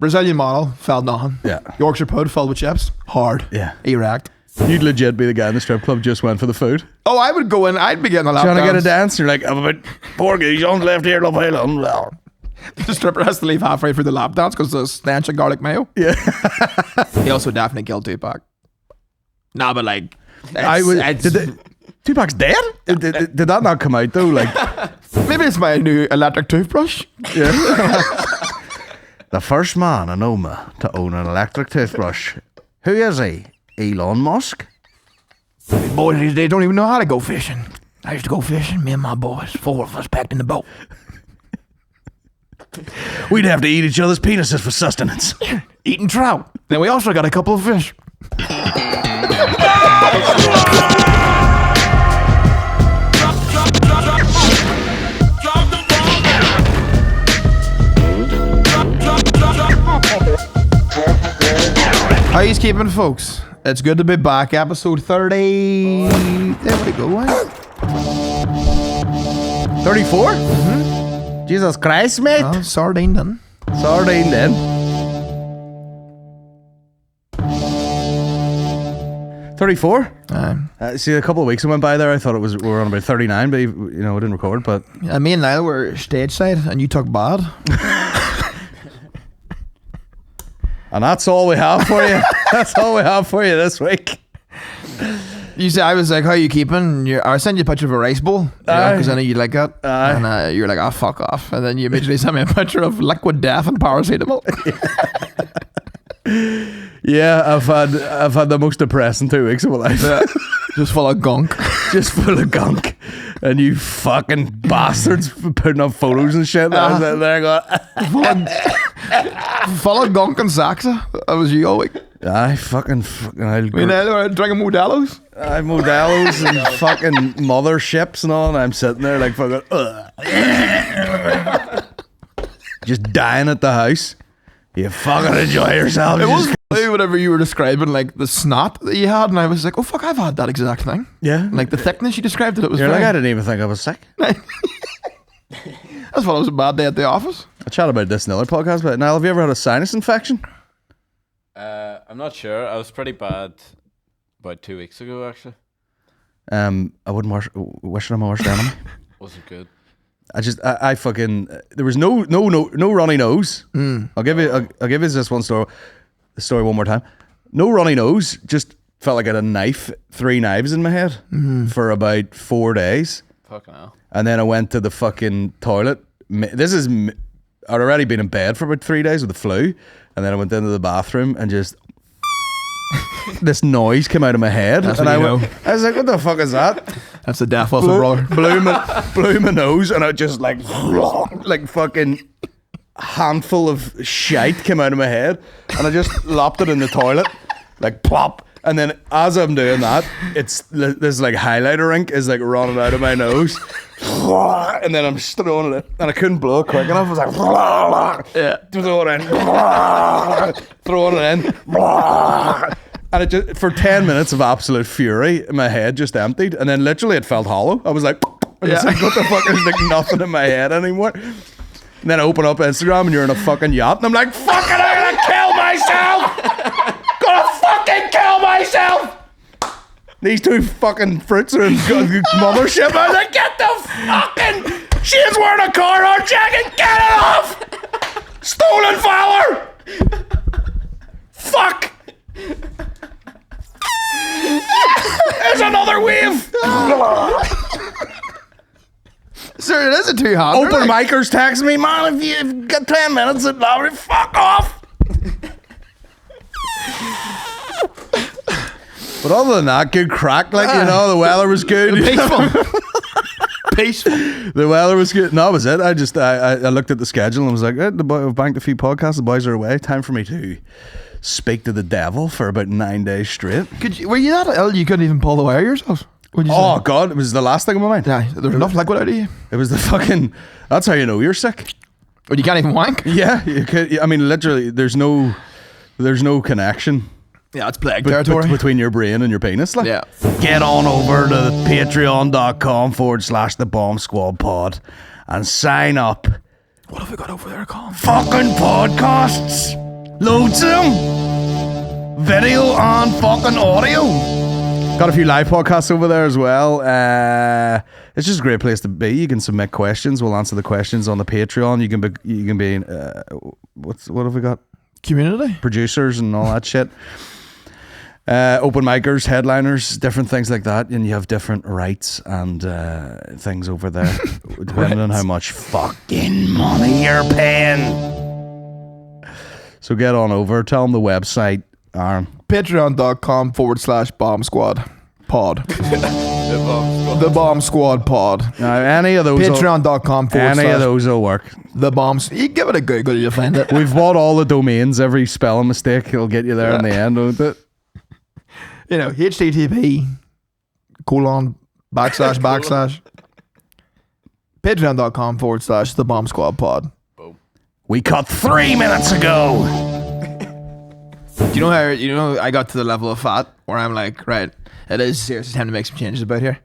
Brazilian model, felt nothing. Yeah. Yorkshire pud filled with chips, hard. Yeah. Erect. You'd legit be the guy in the strip club just went for the food. Oh, I would go in. I'd be getting a lap Trying to get a dance. dance. You're like, I'm about 4 geese on left here. The stripper has to leave halfway through the lap dance because the stench of garlic mayo. Yeah. He also definitely killed Tupac. Nah, but like, Tupac's dead? Did that not come out though? Like, maybe it's my new electric toothbrush. yeah. The first man in Omagh to own an electric toothbrush. Who is he? Elon Musk? Boys these days don't even know how to go fishing. I used to go fishing, me and my boys, 4 of us packed in the boat. We'd have to eat each other's penises for sustenance. Eating trout. Then we also got a couple of fish. How you keeping, folks? It's good to be back. Episode 30. There we go. 34? Mm-hmm. Jesus Christ, mate. Oh, sardine done. Sardine then. 34? See, a couple of weeks went by there. I thought we were on about 39, but we didn't record. But me and Niall were stage side, and you took bad. And that's all we have for you. That's all we have for you this week. You see, I was like, how you keeping? I sent you a picture of a rice bowl because I knew you'd like it. And you're like, oh, fuck off. And then you immediately sent me a picture of liquid death and paracetamol. Yeah, I've had the most depressing 2 weeks of my life. Yeah. Just full of gunk. Just full of gunk. And you fucking bastards putting up photos and shit. I was there going... full of gunk and Saxa. That was you all week. I fucking we were drinking Modelo's. Modelo's and fucking motherships and all, and I'm sitting there like fucking just dying at the house. You fucking enjoy yourself. It was funny whenever you were describing like the snot that you had, and I was like, oh fuck, I've had that exact thing. Yeah. Like the thickness you described it was You're fine. like, I didn't even think I was sick. That's what it was a bad day at the office. I chat about this in another podcast, but Niall, have you ever had a sinus infection? I'm not sure. I was pretty bad about 2 weeks ago, actually. I wouldn't wish it on my worst enemy. Wasn't good. I fucking there was no runny nose. I'll give you this one story. The story one more time. No runny nose. Just felt like I had 3 knives in my head for about 4 days. Fucking hell. And then I went to the fucking toilet. I'd already been in bed for about 3 days with the flu, and then I went into the bathroom and just this noise came out of my head. That's and what I was like, what the fuck is that? That's the death whistle, brother. Blew my nose, and I just like fucking handful of shite came out of my head, and I just lopped it in the toilet, like plop. And then as I'm doing that, it's this like highlighter ink is like running out of my nose, and then I'm just throwing it, and I couldn't blow it quick enough. I was like, throwing it in, and it just for 10 minutes of absolute fury, my head just emptied, and then literally it felt hollow. I was like, like, what the fuck? There's like nothing in my head anymore. And then I open up Instagram, and you're in a fucking yacht, and I'm like, fucking, I'm gonna kill myself. Gonna fucking kill myself. These 2 fucking fruits are in Mothership. I was like, get the fucking... She is wearing a Carhartt jacket. Get it off. Stolen valor. Fuck. There's another wave. Sir, it isn't too hot. Open micers texting me, man, if you've got 10 minutes, fuck off. But other than that, good crack, like, the weather was good. Peaceful. The weather was good. No, that was it. I looked at the schedule and was like, I've banked a few podcasts, the boys are away. Time for me to speak to the devil for about 9 days straight. Were you that ill you couldn't even pull the wire yourself? Oh, God, it was the last thing on my mind. Yeah, there's enough liquid out of you. It was the fucking... That's how you know you're sick. But you can't even wank? Yeah, you could. I mean, literally, there's no connection. Yeah, it's plague territory. Between your brain and your penis. Like. Yeah. Get on over to patreon.com/the Bomb Squad Pod and sign up. What have we got over there, Colin? Fucking podcasts. Loads of them. Video and fucking audio. Got a few live podcasts over there as well. It's just a great place to be. You can submit questions. We'll answer the questions on the Patreon. You can be what have we got? Community Producers and all that shit. Open micers, headliners, different things like that, and you have different rights and things over there, depending on how much fucking money you're paying. So get on over. Tell them the website, Aaron. Patreon.com/Bomb Squad Pod. The Bomb Squad Pod. Now, any of those. Patreon.com Any of those will work. The Bombs. You give it a Google, you'll find it. We've bought all the domains. Every spelling mistake, it'll get you there in the end, won't it? You know, HTTP // Patreon.com/The Bomb Squad Pod. We cut 3 minutes ago. Do you know how I got to the level of fat where I'm like, right, it is seriously time to make some changes about here.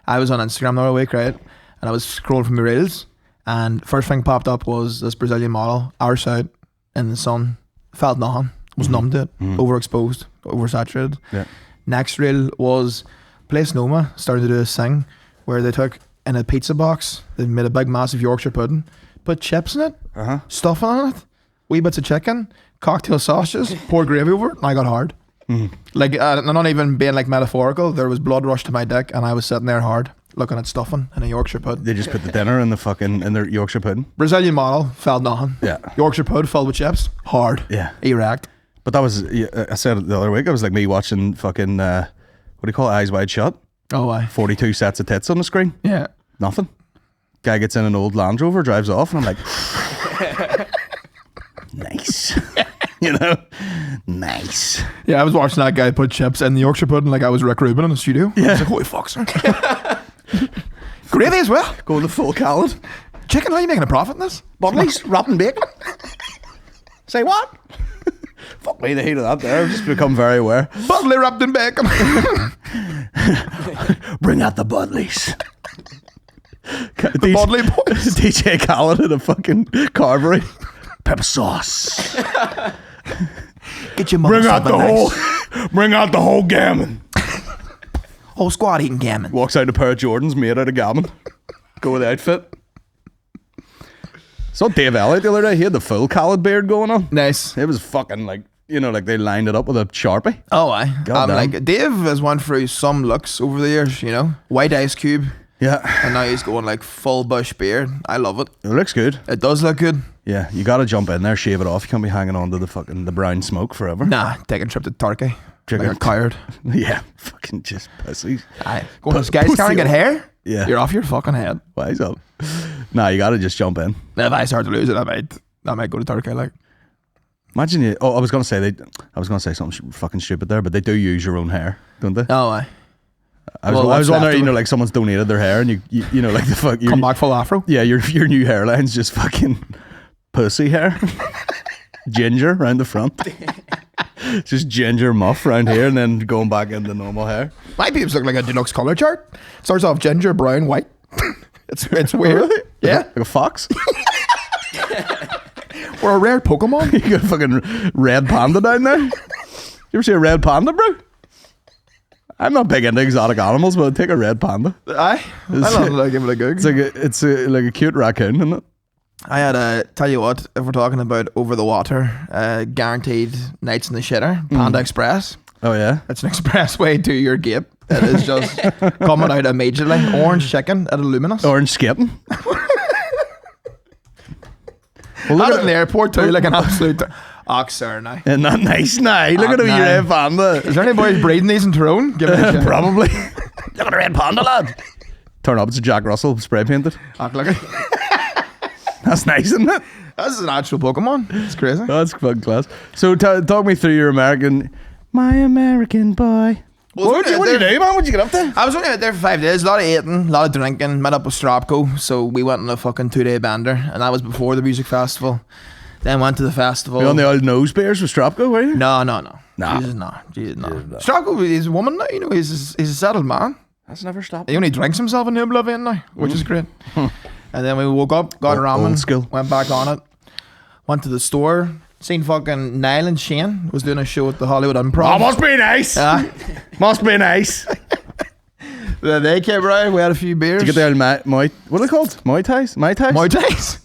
I was on Instagram the other week, right, and I was scrolling from my reels, and first thing popped up was this Brazilian model, our side, in the sun, felt nothing, was numb to it, overexposed, oversaturated. Yeah. Next reel was place in Omagh started to do this thing where they took in a pizza box, they made a big massive Yorkshire pudding, put chips in it, stuffing on it, wee bits of chicken, cocktail sausages, pour gravy over it, and I got hard. Like, not even being like metaphorical, there was blood rush to my dick, and I was sitting there hard, looking at stuffing in a Yorkshire pudding. They just put the dinner in their Yorkshire pudding. Brazilian model, felt nothing. Yeah. Yorkshire pudding filled with chips, hard. Yeah. Erect. But that was, I said it the other week, it was like me watching fucking, what do you call it, Eyes Wide Shut? Oh, aye. 42 sets of tits on the screen. Yeah. Nothing. Guy gets in an old Land Rover, drives off, and I'm like, nice. You know? Nice. Yeah, I was watching that guy put chips in the Yorkshire pudding like I was Rick Rubin in the studio. Yeah. I was like, holy fuck, sir. Gravy as well. Go the full Khalid. Chicken, how are you making a profit in this? BUDLEYS, wrapped in bacon. Say what? Fuck me, the heat of that there. I've just become very aware. BUDLEY wrapped in bacon. Bring out the BUDLEYS. The BUDLEY boys. DJ Khalid in a fucking carvery. Pepper sauce. Get your bring out the whole gammon. Whole squad eating gammon. Walks out a pair of Jordans made out of gammon. Go with the outfit. Saw Dave Elliott the other day. He had the full Khalid beard going on. Nice. It was fucking like, you know, like they lined it up with a Sharpie. Oh, aye. God damn. Like Dave has went through some looks over the years, you know. White Ice Cube. Yeah. And now he's going like full bush beard. I love it. It looks good. It does look good. Yeah, you gotta jump in there, shave it off. You can't be hanging on to the brown smoke forever. Nah, taking a trip to Turkey. Like a coward. Yeah, fucking just pussies. Aye. Go on, this guy's trying to get hair? Yeah. You're off your fucking head. Wise up. Nah, you gotta just jump in. If I start to lose it, I might go to Turkey, like. Imagine you. Oh, I was gonna say something fucking stupid there, but they do use your own hair, don't they? Oh, aye. I was wondering, you know, like someone's donated their hair, and you know, like the fuck, come back full afro. Yeah, your new hairline's just fucking pussy hair, ginger around the front, just ginger muff around here, and then going back into normal hair. My pubes look like a deluxe color chart. Starts off ginger, brown, white. It's weird. Really? Yeah, like a fox. Or a rare Pokemon. You got a fucking red panda down there. You ever see a red panda, bro? I'm not big into exotic animals, but I'd take a red panda. Aye. I don't like give it a go. It's like a cute raccoon, isn't it? I had tell you what, if we're talking about over the water, guaranteed nights in the shitter, Panda Express. Oh yeah, it's an expressway to your gate. It is just coming out immediately. Orange chicken at Illuminous. Orange skipping. Well, look at the airport too, like an absolute sir, now. Isn't that nice now? Look at the red panda. Is there any boys breeding these in Tyrone? Give it a probably. Look at the red panda, lad. Turn up, it's a Jack Russell spray painted. Act like it. That's nice, isn't it? That's an actual Pokemon. It's crazy. That's fucking class. So talk me through your my American boy. Well, what did you do, man? What'd you get up to? I was only out there for 5 days. A lot of eating, a lot of drinking. Met up with Stropco, so we went on a fucking 2-day bender, and that was before the music festival. Then went to the festival. You on the old nose beers with Stropco, were you? No. Nah. Jesus, no. Stropco, he's a woman now. You know, he's a settled man. That's never stopped. He only drinks himself in oblivion now, which is great. And then we woke up, got ramen, old school. went back on it, went to the store, Seen fucking Niall and Shane was doing a show at the Hollywood Improv. Oh, must be nice. Must be nice. They came around. We had a few beers. Did you get the old what are they called? Muay Thais? Muay Thais? Muay Thais.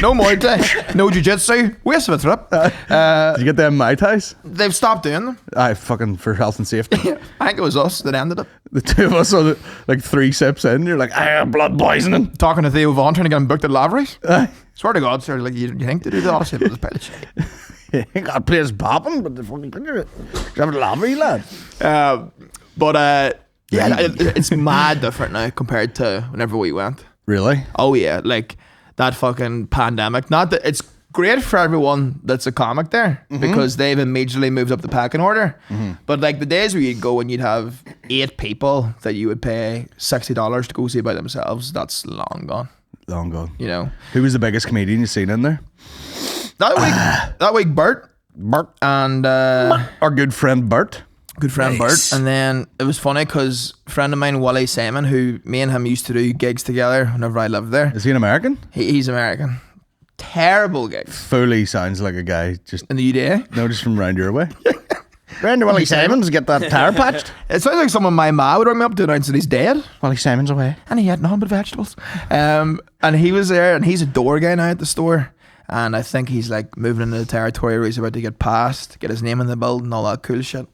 No Muay Thai. No Jiu-Jitsu. Waste of a trip. Did you get them Muay Thais? They've stopped doing them. Aye, fucking for health and safety. I think it was us that ended it. The two of us are like 3 sips in. You're like, I have blood poisoning. Talking to Theo Vaughan, trying to get him booked at Lavery's. Swear to God, sir, like you think to do the opposite of this pile of shit. You got place popping, but the fucking have a Lavery, lad. Yeah, it's mad different now compared to whenever we went. Really? Oh yeah, like that fucking pandemic. Not that it's great for everyone that's a comic there because they've immediately moved up the pecking order. But like the days where you'd go and you'd have 8 people that you would pay $60 to go see by themselves, that's long gone. Long gone. You know, who was the biggest comedian you've seen in there? That week, Bert, and our good friend Bert. Good friend Nice. Bert. And then it was funny because a friend of mine, Wally Simon, who me and him used to do gigs together whenever I lived there. Is he an American? He's American. Terrible gigs. Fully sounds like a guy just In the UDA. no, just from round your way. Round to Willie Simons, get that tire patched. It sounds like someone my ma would ring me up to announce that he's dead. Willie Simons away. And he had nothing but vegetables. And he was there, and he's a door guy now at the store. And I think he's like moving into the territory where he's about to get passed, get his name in the building, all that cool shit.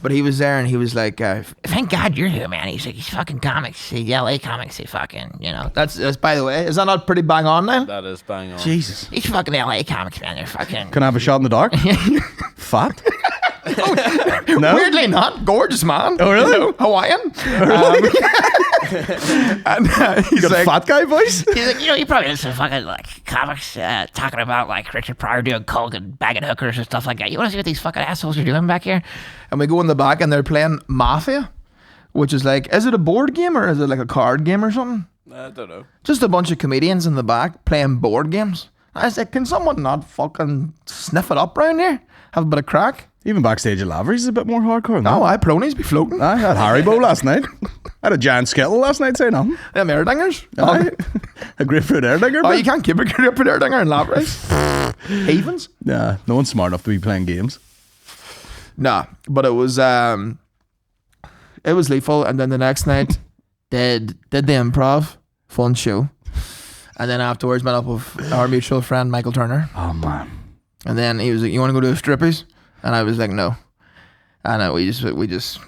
But he was there and he was like, thank God you're here, man. He's like, he's fucking comics. The LA comics, he fucking, you know. That's by the way, is that not pretty bang on now? That is bang on. Jesus. He's fucking LA comics, man. They're fucking. Can I have a shot in the dark? Fat? No? Weirdly not. Gorgeous man. Oh, really? You know, Hawaiian. And he's You got like, a fat guy voice? He's like, you know, you probably listen to fucking like comics talking about like Richard Pryor doing coke and bagging hookers and stuff like that. You want to see what these fucking assholes are doing back here? and we go in the back and they're playing Mafia, which is like, is it a board game or is it like a card game or something? I don't know. Just a bunch of comedians in the back playing board games. I was like, can someone not fucking sniff it up round here? Have a bit of crack? Even Backstage at Lavery's is a bit more hardcore than that. No, Pronies be floating. I had Haribo last night. I had a giant skittle last night, say nothing. Them airdingers. Aye. A grapefruit airdinger. Oh, you can't keep a grapefruit airdinger in Lavery's. Havens? Nah, no one's smart enough to be playing games. Nah, but it was lethal. And then the next night, did the improv, fun show. And then afterwards, met up with our mutual friend Michael Turner. Oh, man. And then he was like, "You want to go to a strippies?" And I was like, "No." And we just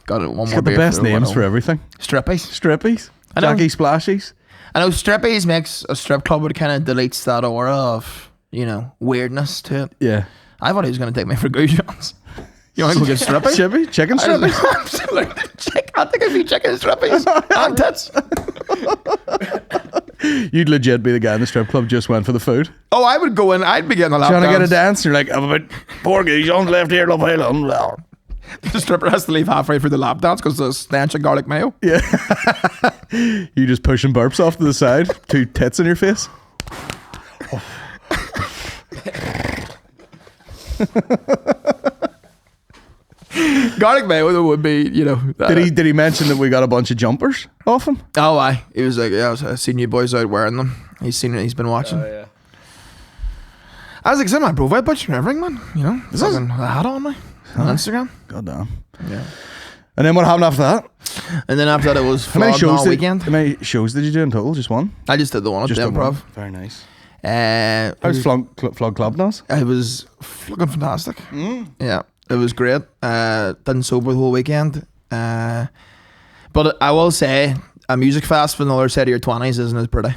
got it one It's more got the beer best for names for everything. strippies. Strippies. I know. Jackie Splashies. I know strippies makes a strip club, but it kind of deletes that aura of, you know, weirdness to it. Yeah. I thought he was going to take me for goujons. You want to go get strippies? Chippy? Chicken I was like, strippies? absolutely. I think I'd be chicken strippies and tits. You'd legit be the guy in the strip club just went for the food. Oh, I would go in. I'd be getting a lap Trying to get a dance. dance. You're like, I'm about 4 goujons left here. Love Highland. The stripper has to leave halfway through the lap dance because of the stench of garlic mayo. Yeah. You just pushing burps off to the side. 2 tits in your face. Garlic mayo would be, you know. Did he mention that we got a bunch of jumpers off him? Oh, aye. He was like, yeah, I've seen you boys out wearing them. He's seen it. He's been watching. Oh, yeah. I was like, is that my profile picture and everything, man? You know, Is fucking a hat on me on Instagram. God damn. Yeah. And then what happened after that? And then after that, it was How many Flag shows Gnaw weekend. How many shows did you do in total? Just one? I just did the one at Just the the one. improv. Very nice. It How's Flog Club Nas? was fucking fantastic. Yeah, it was great. Didn't sober the whole weekend. But I will say, a music fest for another set of your 20s isn't as pretty.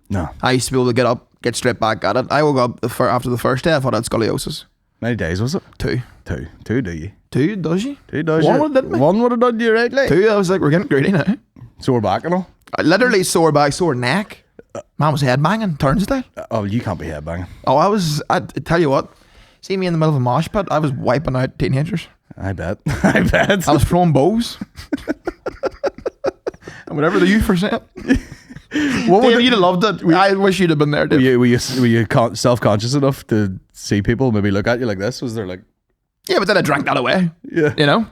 No. I used to be able to get up, get straight back at it. I woke up after the first day, I thought I had scoliosis. Many days was it? 2. 2. 2, do you? 2, does she? 2 does One you? would have done me. One would have done you right, like. 2, I was like, we're getting greedy now. Sore back and all? I literally sore back, sore neck. Man was headbanging, turnstile. Oh, you can't be headbanging. Oh, I tell you what, see me in the middle of a mosh pit, I was wiping out teenagers. I bet. I bet. I was throwing bows. And whatever the youth were saying. What would Dave, you'd have loved it. I wish you'd have been there, Dave. were you self-conscious enough to see people maybe look at you like this? Was there like... Yeah, but then I drank that away. Yeah. You know?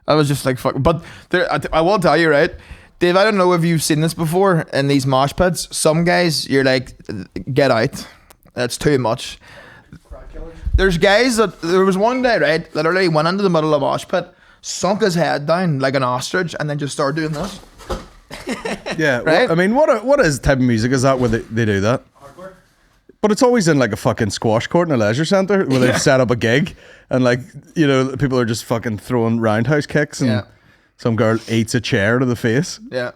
I was just like, fuck. But there, I will tell you, right? Dave, I don't know if you've seen this before in these mosh pits. Some guys, you're like, get out. That's too much. There's guys that there was one guy, right, literally went into the middle of a mosh pit, sunk his head down like an ostrich, and then just started doing this. Yeah, Right? I mean, what is type of music is that where they do that? Hardcore. But it's always in like a fucking squash court in a leisure centre where they've set up a gig and like, you know, people are just fucking throwing roundhouse kicks and Yeah. some girl eats a chair to the face Yeah.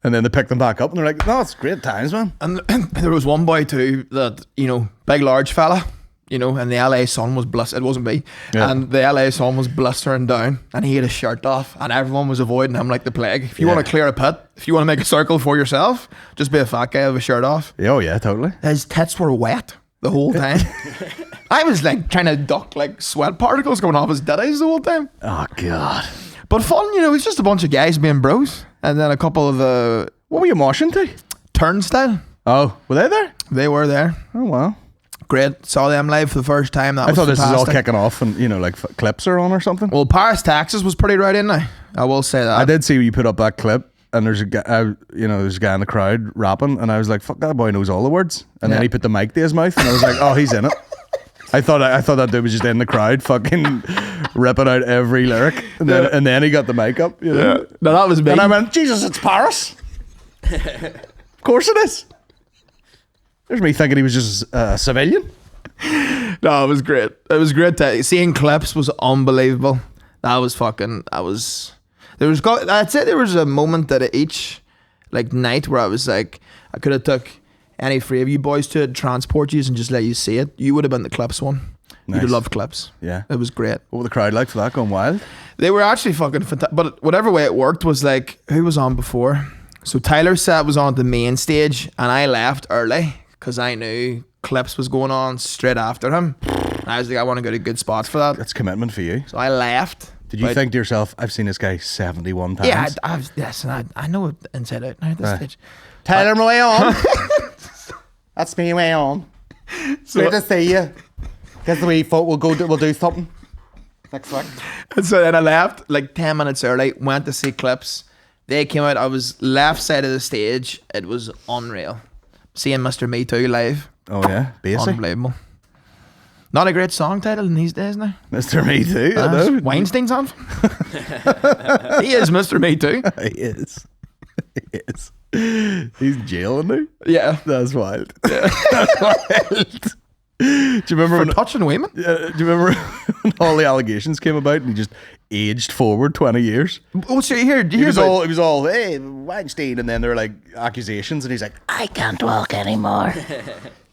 and then they pick them back up and they're like, no, it's great times, man. And there was one boy too that, you know, big large fella, you know, and the LA sun was it wasn't me. Yeah. And the LA sun was blistering down and he had his shirt off and everyone was avoiding him like the plague. If you Yeah. want to clear a pit, if you want to make a circle for yourself, just be a fat guy with a shirt off. Oh yeah, totally. His tits were wet the whole time. I was like trying to duck like sweat particles going off his titties the whole time. Oh God. But fun, you know, it's just a bunch of guys being bros. And then a couple of the What were you moshing to? Turnstile, Oh, were they there? they were there. Oh wow. Great. Saw them live for the first time. That I was thought this was all fantastic. kicking off and, you know, like clips are on or something. Well, Paris, Texas was pretty right in there. I will say that. I did see you put up that clip, and there's a guy, there's a guy in the crowd rapping, and I was like, "Fuck, that boy knows all the words." And then Yeah. he put the mic to his mouth, and I was like, "Oh, he's in it." I thought that dude was just in the crowd, fucking ripping out every lyric, and then he got the mic up. You know? No, that was me. And I went, "Jesus, it's Paris." Of course it is. There's me thinking he was just a civilian. No, it was great. It was great. Seeing clips was unbelievable. I'd say there was a moment at each like night where I was like, I could have took any three of you boys to transport you and just let you see it. You would have been the clips one. You'd have Nice. loved clips. Yeah. It was great. What were the crowd like for that? Going wild? They were actually fucking fantastic. But whatever way it worked was like, who was on before? So Tyler's set was on the main stage and I left early because I knew Clips was going on straight after him. And I was like, I want to go to good spots for that. That's commitment for you. So I left. Did you But- think to yourself, "I've seen this guy 71 times"? Yeah, I know it inside out now at this stage. Tyler, my way on. That's me way on. Great to see you. Guess the wee folk we'll do something next week. And so then I left like 10 minutes early, went to see Clips. They came out, I was left side of the stage. It was unreal. Seeing Mr. Me Too live. Oh yeah, basic. Unbelievable. Not a great song title in these days now. Mr. Me Too. I know. Weinstein's on. He is Mr. Me Too. He is. He is. He's in jail now. Yeah. That's wild. That's wild. Do you remember For when, touching women. do you remember when all the allegations came about and he just aged forward 20 years? Oh, so here, He was all, hey, Weinstein, and then there were like accusations, and he's like, I can't walk anymore.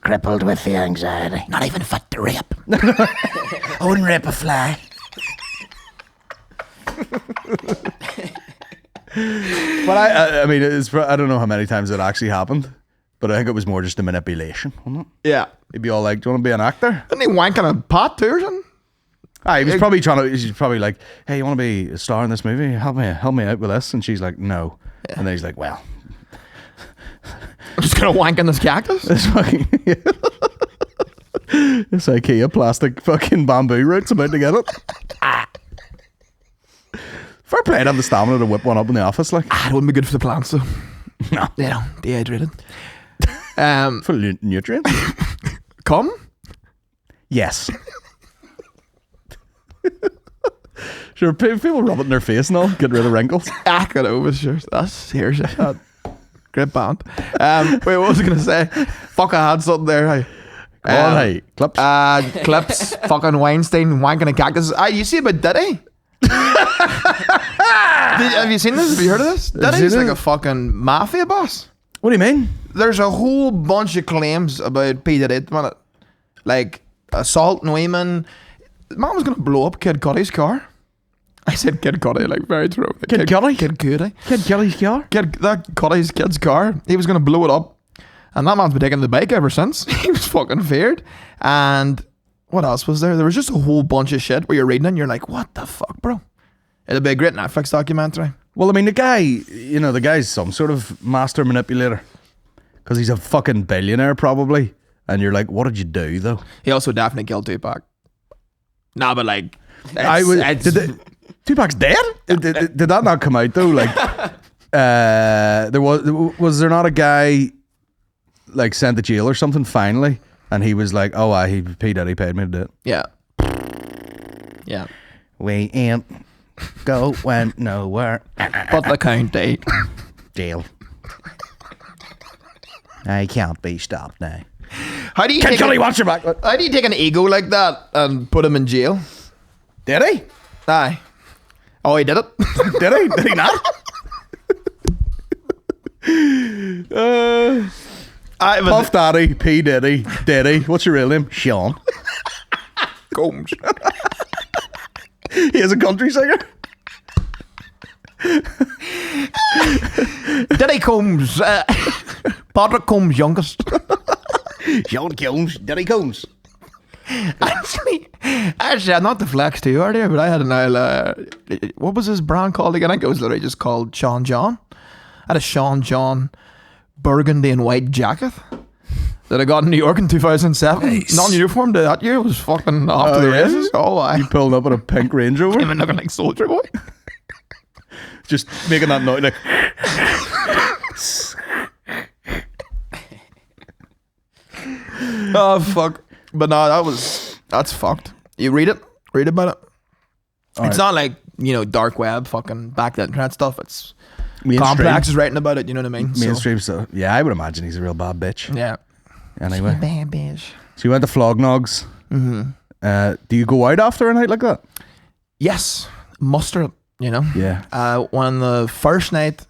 Crippled with the anxiety. Not even fit to rape. I wouldn't rape a fly. but I mean, I don't know how many times it actually happened, but I think it was more just a manipulation, wasn't it? Yeah. He'd be all like, do you want to be an actor? Isn't he wanking a pot too or something? He was probably he's probably like, hey, you want to be a star in this movie? Help me out with this. And she's like, no. Yeah. And then he's like, well, I'm just going to wank in this cactus. this fucking, this IKEA plastic fucking bamboo root's about to get it. Fair play to have the stamina to whip one up in the office, like. It wouldn't be good for the plants though. No. You know, dehydrated. Full of nutrients. Come? Yes. Sure, people rub it in their face and all, get rid of wrinkles. Get over, sure. That's here's it. Great band. Wait, what was I going to say? Fuck, I had something there. Hey. Go on, hey, clips. Clips, fucking Weinstein, wanking a cactus. You see about Diddy? Have you seen this? Have you heard of this? Diddy's seen like it? a fucking mafia boss. What do you mean? There's a whole bunch of claims about P. Diddy at the minute. Like, assaulting women. The man was going to blow up Kid Cudi's car. I said Kid Cudi, like, very true. Kid Cudi? Kid Cudi. Kid Kelly's car? That Cudi's kid's car. He was going to blow it up. And that man's been taking the bike ever since. He was fucking feared. And what else was there? There was just a whole bunch of shit where you're reading it and you're like, what the fuck, bro? It'll be a great Netflix documentary. Well, I mean, the guy's some sort of master manipulator. Because he's a fucking billionaire, probably. And you're like, what did you do, though? He also definitely killed Tupac. Nah, but like, Tupac's dead? Did that not come out, though? Like, was there not a guy like sent to jail or something finally And he was like, oh, P. Diddy paid me to do it. Yeah. Yeah. We ain't going nowhere. But the county. Deal. I can't be stopped now. How do you Can take Johnny a- watch your back? How do you take an ego like that and put him in jail? Did he? Aye. Oh, he did it. Did he? Did he not? Aye, but Puff Daddy, P. Diddy. What's your real name? Sean. Combs. He is a country singer. Diddy Combs. Patrick Combs' youngest. Sean Combs. Diddy Combs. Actually, I'm not the flex too earlier, but I had an what was his brand called again? I think it was literally just called Sean John. I had a Sean John burgundy and white jacket that I got in New York in 2007. Nice. Non-uniform to that year. It was fucking off to the yeah? races. Oh, I You pulling up in a pink Range Rover? came in looking like Soldier Boy. Just making that noise like... Oh, fuck. But no, that's fucked. You read about it. It's not like, dark web, fucking back that internet stuff. It's Complex is writing about it, you know what I mean? Mainstream stuff. Yeah, I would imagine he's a real bad bitch. Yeah. Anyway. Bad bitch. So you went to Flag Gnaws. Mm-hmm. Do you go out after a night like that? Yes. Muster it, Yeah. When the first night,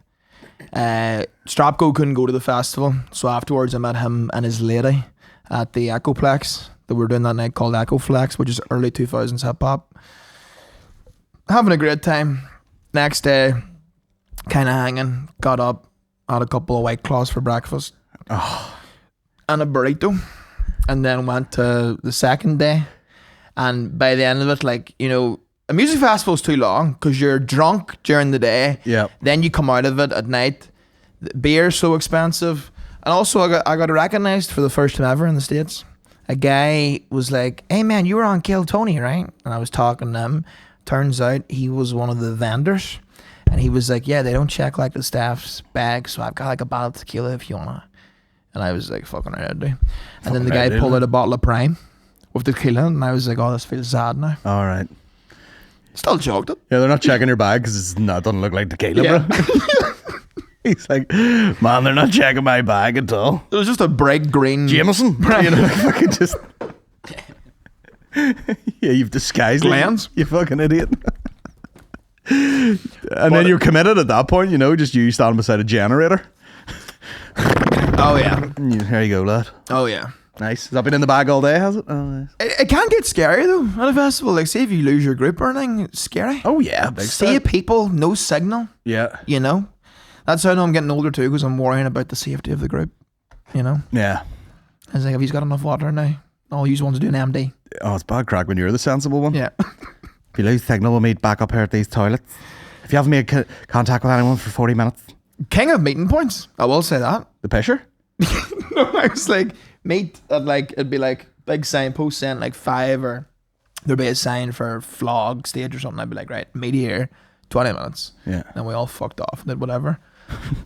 Strapco couldn't go to the festival, so afterwards I met him and his lady at the Echoplex that we were doing that night called Echoflex, which is early 2000s hip hop. Having a great time. Next day, kind of hanging, got up, had a couple of White Claws for breakfast, and a burrito, and then went to the second day. And by the end of it, a music festival's too long because you're drunk during the day. Yeah. Then you come out of it at night. The beer's so expensive, and also I got recognized for the first time ever in the States. A guy was like, "Hey man, you were on Kill Tony, right?" And I was talking to him. Turns out he was one of the vendors. And he was like, "Yeah, they don't check the staff's bag, so I've got a bottle of tequila if you wanna." And I was like, "Fucking right, dude." And then the guy pulled out a bottle of Prime with tequila, and I was like, "Oh, this feels sad now." All right. Still chugged it. Yeah, they're not checking your bag because it doesn't look like tequila, Yeah. bro. He's like, man, they're not checking my bag at all. It was just a bright green Jameson, fucking just. Yeah, you've disguised Glands. You fucking idiot. And then you're committed at that point, just you standing beside a generator. Oh yeah. Here you go, lad. Oh yeah. Nice. Has that been in the bag all day, has it? Oh, nice. It can get scary though at a festival. Like, say if you lose your group or anything, it's scary. Oh, yeah. Big See stuff. people, no signal. Yeah. That's how I know I'm getting older too, because I'm worrying about the safety of the group. Yeah. I was like, have you got enough water now? All you want to do an MD. Oh, it's bad crack when you're the sensible one. Yeah. If you lose signal, we'll meet back up here at these toilets. If you haven't made contact with anyone for 40 minutes. King of meeting points. I will say that. The Pisher? No, I was like, meet at it'd be big signpost saying 5, or there'd be a sign for Flog stage or something. I'd be like, right, meet here, 20 minutes. Yeah. And we all fucked off and did whatever.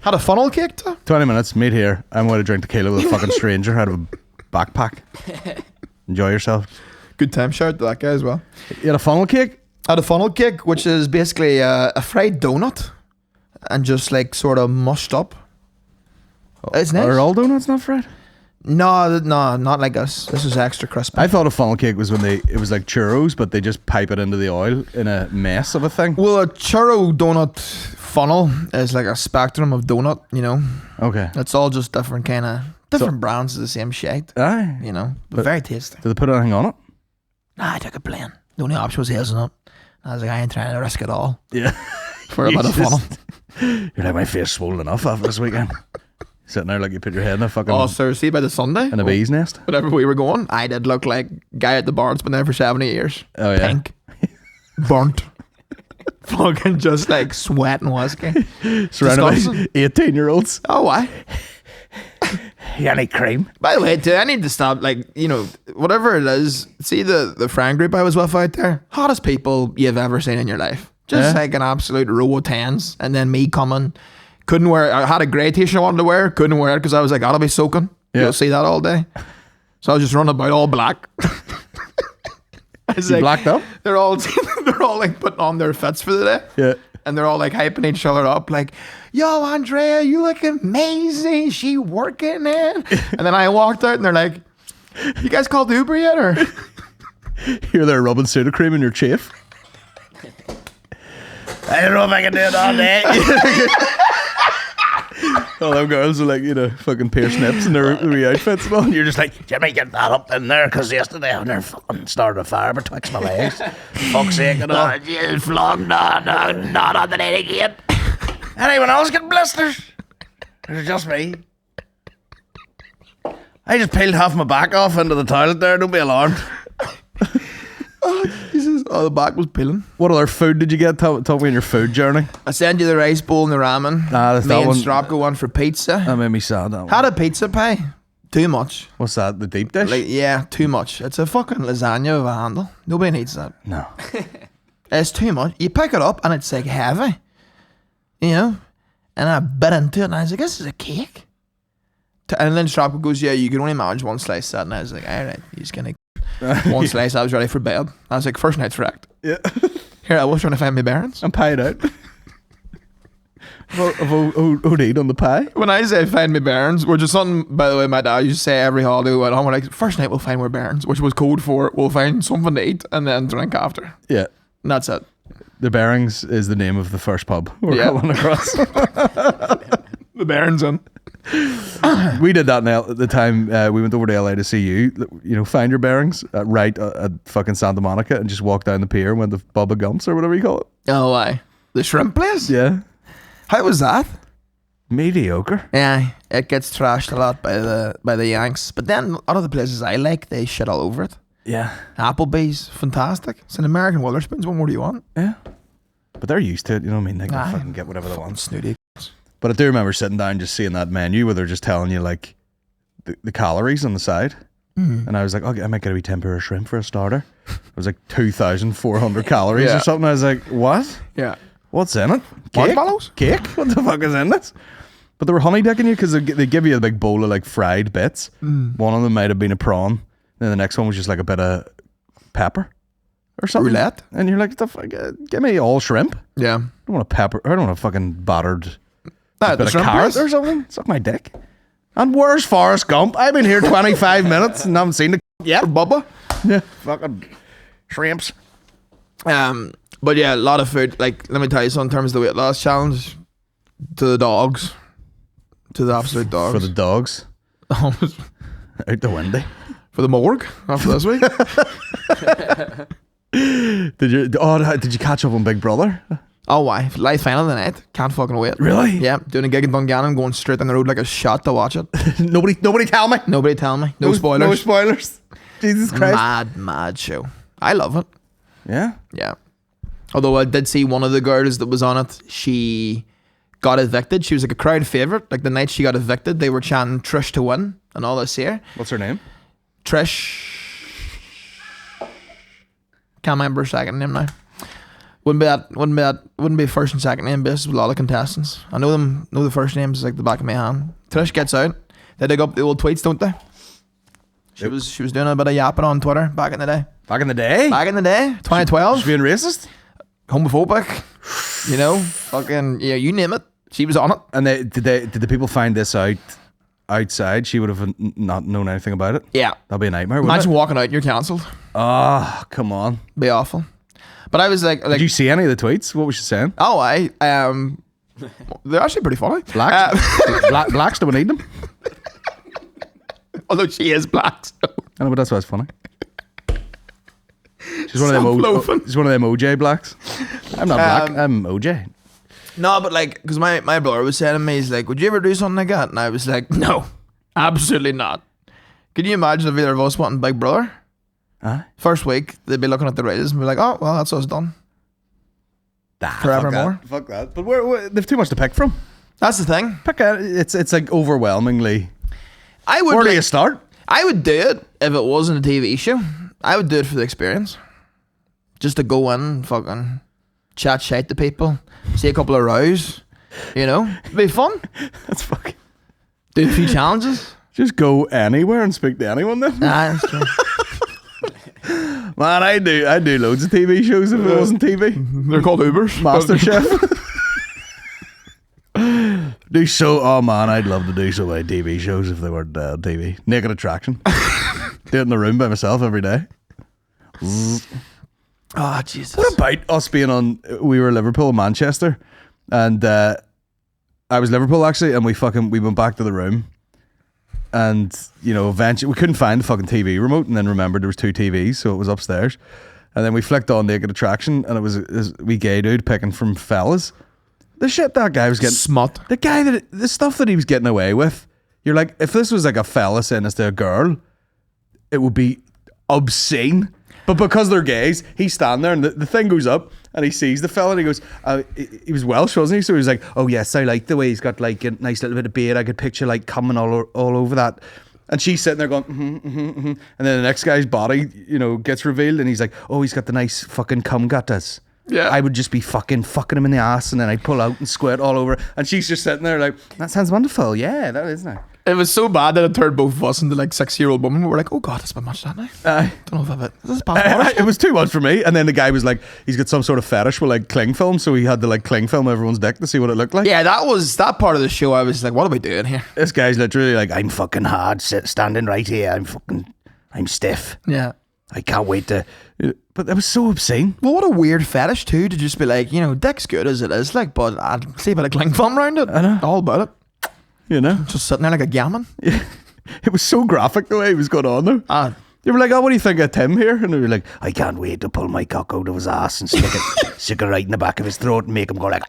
Had a funnel cake too. 20 minutes, meet here. I'm going to drink tequila with a fucking stranger out of a backpack. Enjoy yourself. Good time. Shout out to that guy as well. You had a funnel cake? Had a funnel cake, which is basically a fried donut and just sort of mushed up. It's nice. Are all donuts not fried? No, not like us. This is extra crispy. I thought a funnel cake was when it was like churros, but they just pipe it into the oil in a mess of a thing. Well, a churro donut funnel is like a spectrum of donut, Okay. It's all just different brands of the same shit, Aye. but very tasty. Did they put anything on it? Nah, I took a plain. The only option was hazelnut. I was like, I ain't trying to risk it all Yeah. for a bit of funnel. You're like, my face swollen enough after this weekend. Sitting there like you put your head in a fucking... Oh, so see, by the Sunday, in a bee's nest. whenever we were going, I did look like guy at the bar that's been there for 70 years. Oh, yeah. Pink. Burnt. Fucking just sweating whiskey. Surrounded by Disgusting. 18-year-olds. Oh, why? You any cream? By the way, too, I need to stop, whatever it is, see the friend group I was with out there? Hottest people you've ever seen in your life. Just Yeah. an absolute row of 10s. And then me coming, couldn't wear, I had a grey t-shirt I wanted to wear, couldn't wear it because I was like, I'll be soaking. Yeah. You'll see that all day. So I was just running about all black. You blacked up? They're all like putting on their fits for the day. Yeah. And they're all like hyping each other up, like, yo, Andrea, you look amazing. She working, man. And then I walked out and they're like, you guys called Uber yet? Or You're there rubbing soda cream in your chafe. I don't know if I can do it all day. All them girls are like, fucking pierced nips in their wee outfits and all. And You're just like, Jimmy, get that up in there, because yesterday I never fucking started a fire betwixt my legs. Fuck's sake and all. Flog, not on the night again. Anyone else get blisters? Or is it just me? I just peeled half my back off into the toilet there, don't be alarmed. Jesus, the back was peeling. What other food did you get? Tell me on your food journey. I sent you the rice bowl and the ramen. That's Me that and one. Strapko went for pizza. That made me sad. That one. Had a pizza pie. Too much. What's that? The deep dish? Like, yeah, too much. It's a fucking lasagna of a handle. Nobody needs that. No. It's too much. You pick it up and it's like heavy. You know? And I bit into it and I was like, this is a cake. And then Strapko goes, yeah, you can only manage one slice of that. And I was like, all right, he's going to one slice. I was ready for bed. I was like, first night's wrecked. Yeah. Here I was trying to find my bearings. I'm pied out. I've OD'd on the pie. When I say find my bearings, which is something, by the way, my dad used to say every holiday we went home, we're like, first night we'll find our bearings, which was code for we'll find something to eat and then drink after. Yeah. And that's it. The Bearings is the name of the first pub we're going across. The Bearings in. We did that now at the time we went over to LA to see you. Find your bearings at fucking Santa Monica and just walk down the pier and went to Bubba Gump's or whatever you call it. Oh, why? The shrimp place? Yeah. How was that? Mediocre. Yeah, it gets trashed a lot by the Yanks. But then a lot of the places I like, they shit all over it. Yeah. Applebee's, fantastic. It's an American Witherspoons. What more do you want? Yeah. But they're used to it, you know what I mean? They can fucking get whatever they want. Snooty. But I do remember sitting down just seeing that menu where they're just telling you like the calories on the side. And I was like, okay, I might get a wee tempura shrimp for a starter. It was like 2,400 calories or something. I was like, what? Yeah. What's in it? Marshmallows? Cake? What the fuck is in this? But they were honey dicking you because they give you a big bowl of like fried bits. One of them might have been a prawn. Then the next one was just like a bit of pepper or something. Roulette? And you're like, the fuck, give me all shrimp. Yeah. I don't want a pepper. I don't want a fucking battered The bit of shrimp carrot place? or something. Suck my dick. And where's Forrest Gump? I've been here 25 minutes and haven't seen the yet. Bubba? Yeah. Fucking shrimps. But yeah, a lot of food. Like, let me tell you something in terms of the weight loss challenge. To the dogs. To the absolute dogs. For the dogs. Out the window. For the morgue after this week. Did you catch up on Big Brother? Oh, why? Live final of the night. Can't fucking wait. Really? Yeah. Doing a gig in Dungannon, going straight down the road like a shot to watch it. Nobody tell me. Nobody tell me. No spoilers. No spoilers. Jesus Christ. Mad show. I love it. Yeah. Yeah. Although I did see one of the girls that was on it, she got evicted. She was like a crowd favourite. Like the night she got evicted, they were chanting Trish to win and all this here. What's her name? Trish. Can't remember her second name now. Wouldn't be first and second name basis with a lot of contestants. I know the first names like the back of my hand. Trish gets out. They dig up the old tweets, don't they? She was doing a bit of yapping on Twitter back in the day. Back in the day? Back in the day, 2012. She's being racist? Homophobic. Fucking yeah, you name it. She was on it. And did the people find this out outside? She would have not known anything about it. Yeah. That'd be a nightmare. Wouldn't Imagine it? walking out and you're cancelled. Oh, come on. Be awful. But I was like, Did you see any of the tweets? What was she saying? oh, they're actually pretty funny. Blacks? Blacks don't need them. Although she is black. So. I know, but that's why it's funny. She's one of them. She's one of them OJ blacks. I'm not black. I'm OJ. No, but like, because my brother was saying to me, he's like, would you ever do something like that? And I was like, no, absolutely not. Can you imagine if either of us wanting Big Brother? First week, they'd be looking at the ratings and be like, oh, well, that's us done. Forevermore. Fuck that. But they've too much to pick from. That's the thing. It's like overwhelmingly. Where do you start? I would do it if it wasn't a TV show. I would do it for the experience. Just to go in and fucking chat shit to people, see a couple of rows, it'd be fun. That's fucking. Do a few challenges. Just go anywhere and speak to anyone then. Nah, that's true. Man, I do loads of TV shows if it wasn't TV. They're called Ubers. MasterChef. Oh man, I'd love to do so many TV shows if they weren't TV. Naked Attraction. Do it in the room by myself every day. Oh, Jesus. What about us being on? We were Liverpool, Manchester, and I was Liverpool actually, and we went back to the room, and eventually we couldn't find the fucking TV remote, and then remembered there was 2 TVs, so it was upstairs, and then we flicked on Naked Attraction, and it was a wee gay dude picking from fellas. The shit that guy was getting, smut. the stuff that he was getting away with. You're like, if this was like a fella saying this to a girl, it would be obscene. But because they're gays, he's standing there and the thing goes up and he sees the fella and he goes, he was Welsh, wasn't he? So he was like, oh yes, I like the way he's got like a nice little bit of beard. I could picture like coming all over that. And she's sitting there going, and then the next guy's body, gets revealed and he's like, oh, he's got the nice fucking cum gutters. Yeah. I would just be fucking him in the ass and then I'd pull out and squirt all over. And she's just sitting there like, that sounds wonderful. Yeah, that is nice. It was so bad that it turned both of us into like 6-year-old women. We were like, oh God, that's a bit much, that now. Don't know if I've this is bad. It was too much for me. And then the guy was like, he's got some sort of fetish with like cling film. So he had to like cling film everyone's dick to see what it looked like. Yeah, that part of the show. I was like, what are we doing here? This guy's literally like, I'm fucking hard, standing right here. I'm stiff. Yeah. I can't wait to. but that was so obscene. Well, what a weird fetish too, to just be like, dick's good as it is, like, but I'd see a bit of cling film around it. I know. All about it. Just sitting there like a gammon. Yeah. It was so graphic the way he was going on though. You were like, oh, what do you think of Tim here? And they were like, I can't wait to pull my cock out of his ass and stick it right in the back of his throat and make him go like,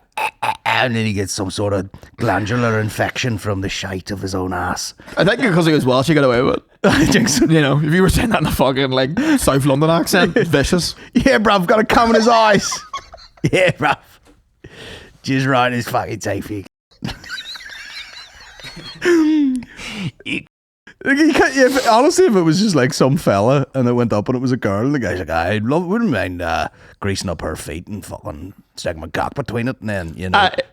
and then he gets some sort of glandular infection from the shite of his own ass. I think because he was Welsh, he got away with it. I think so. If you were saying that in a fucking like South London accent, vicious. Yeah, bruv, got a cum in his eyes. Yeah, bruv. Just right in his fucking teeth. Honestly, if it was just like some fella and it went up and it was a girl, the guy's like, wouldn't mind greasing up her feet and fucking sticking my cock between it and then,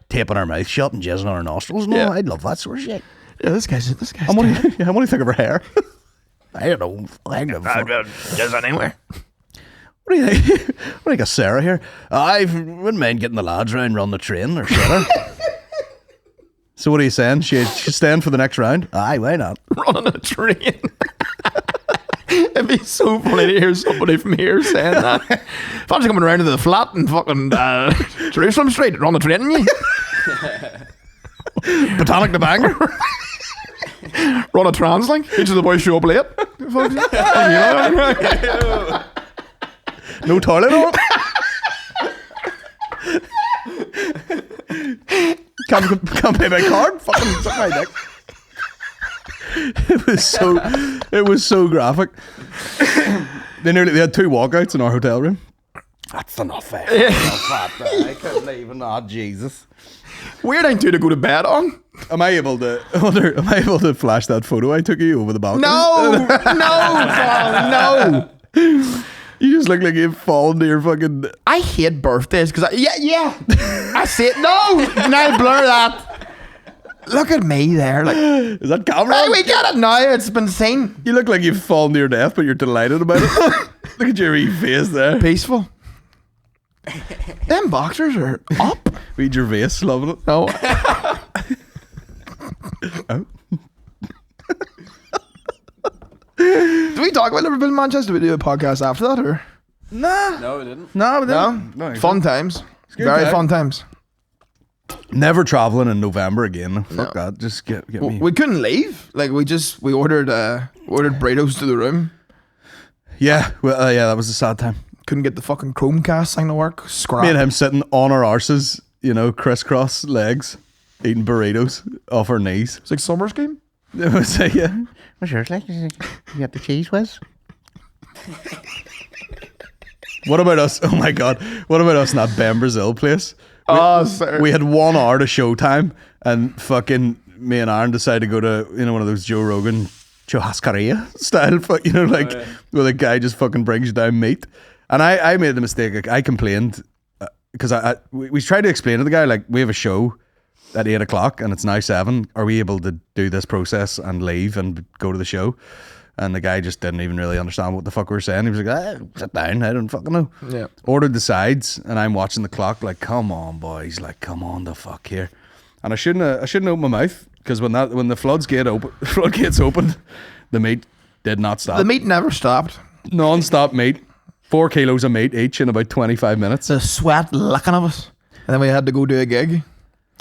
taping her mouth shut and jizzing on her nostrils. No, I'd love that sort of shit. Yeah, this guy's what do you think of her hair? I don't know. Just anywhere. What do you think? What do you got, Sarah here? I wouldn't mind getting the lads round run the train or shit. So what are you saying? She's staying for the next round? Aye, why not? Running a train. It'd be so funny to hear somebody from here saying that. If I was coming around to the flat and fucking Jerusalem Street, run the train on you. Botanic to Bangor. Run a translink. Each of the boys show up late. No toilet on. Can't pay by card. Fucking suck my dick. It was so graphic. They had 2 walkouts in our hotel room. That's enough. I couldn't even. Oh, Jesus. Weird thing too to go to bed on. Am I able to flash that photo I took of you over the balcony? No, Colin, no. You just look like you've fallen to your fucking. I hate birthdays because I say it. No, now blur that. Look at me there, like. Is that camera? Hey, we got it now. It's been seen. You look like you've fallen to your death, but you're delighted about it. Look at your wee face there. Peaceful. Them boxers are up. Read your face, loving it. No. Oh. Do we talk about Liverpool and Manchester? Do we do a podcast after that, or? Nah. No, we didn't. No, we didn't. No? Fun times. Very time. fun times. Never travelling in November again. Fuck that. Just get me. We couldn't leave. Like we ordered burritos to the room. Yeah. Well, yeah, that was a sad time. Couldn't get the fucking Chromecast thing to work. Scrap. Me and him sitting on our arses, crisscross legs, eating burritos off our knees. It's like summer scheme. It was yeah. What's yours like? You got the cheese whiz? What about us? Oh my God. What about us in that Ben Brazil place? We had 1 hour to showtime and fucking me and Aaron decided to go to, one of those Joe Rogan churrascaria style, where the guy just fucking brings you down meat. And I made the mistake. I complained because we tried to explain to the guy, like, we have a show at 8 o'clock and it's now 7. Are we able to do this process and leave and go to the show? And the guy just didn't even really understand what the fuck we were saying. He was like, sit down, I don't fucking know. Yeah. Ordered the sides, and I'm watching the clock like, come on, boys, like, come on the fuck here. And I shouldn't open my mouth, because when the floodgates opened, the meat did not stop. The meat never stopped. Non-stop meat. 4 kilos of meat each in about 25 minutes. The sweat licking of us. And then we had to go do a gig.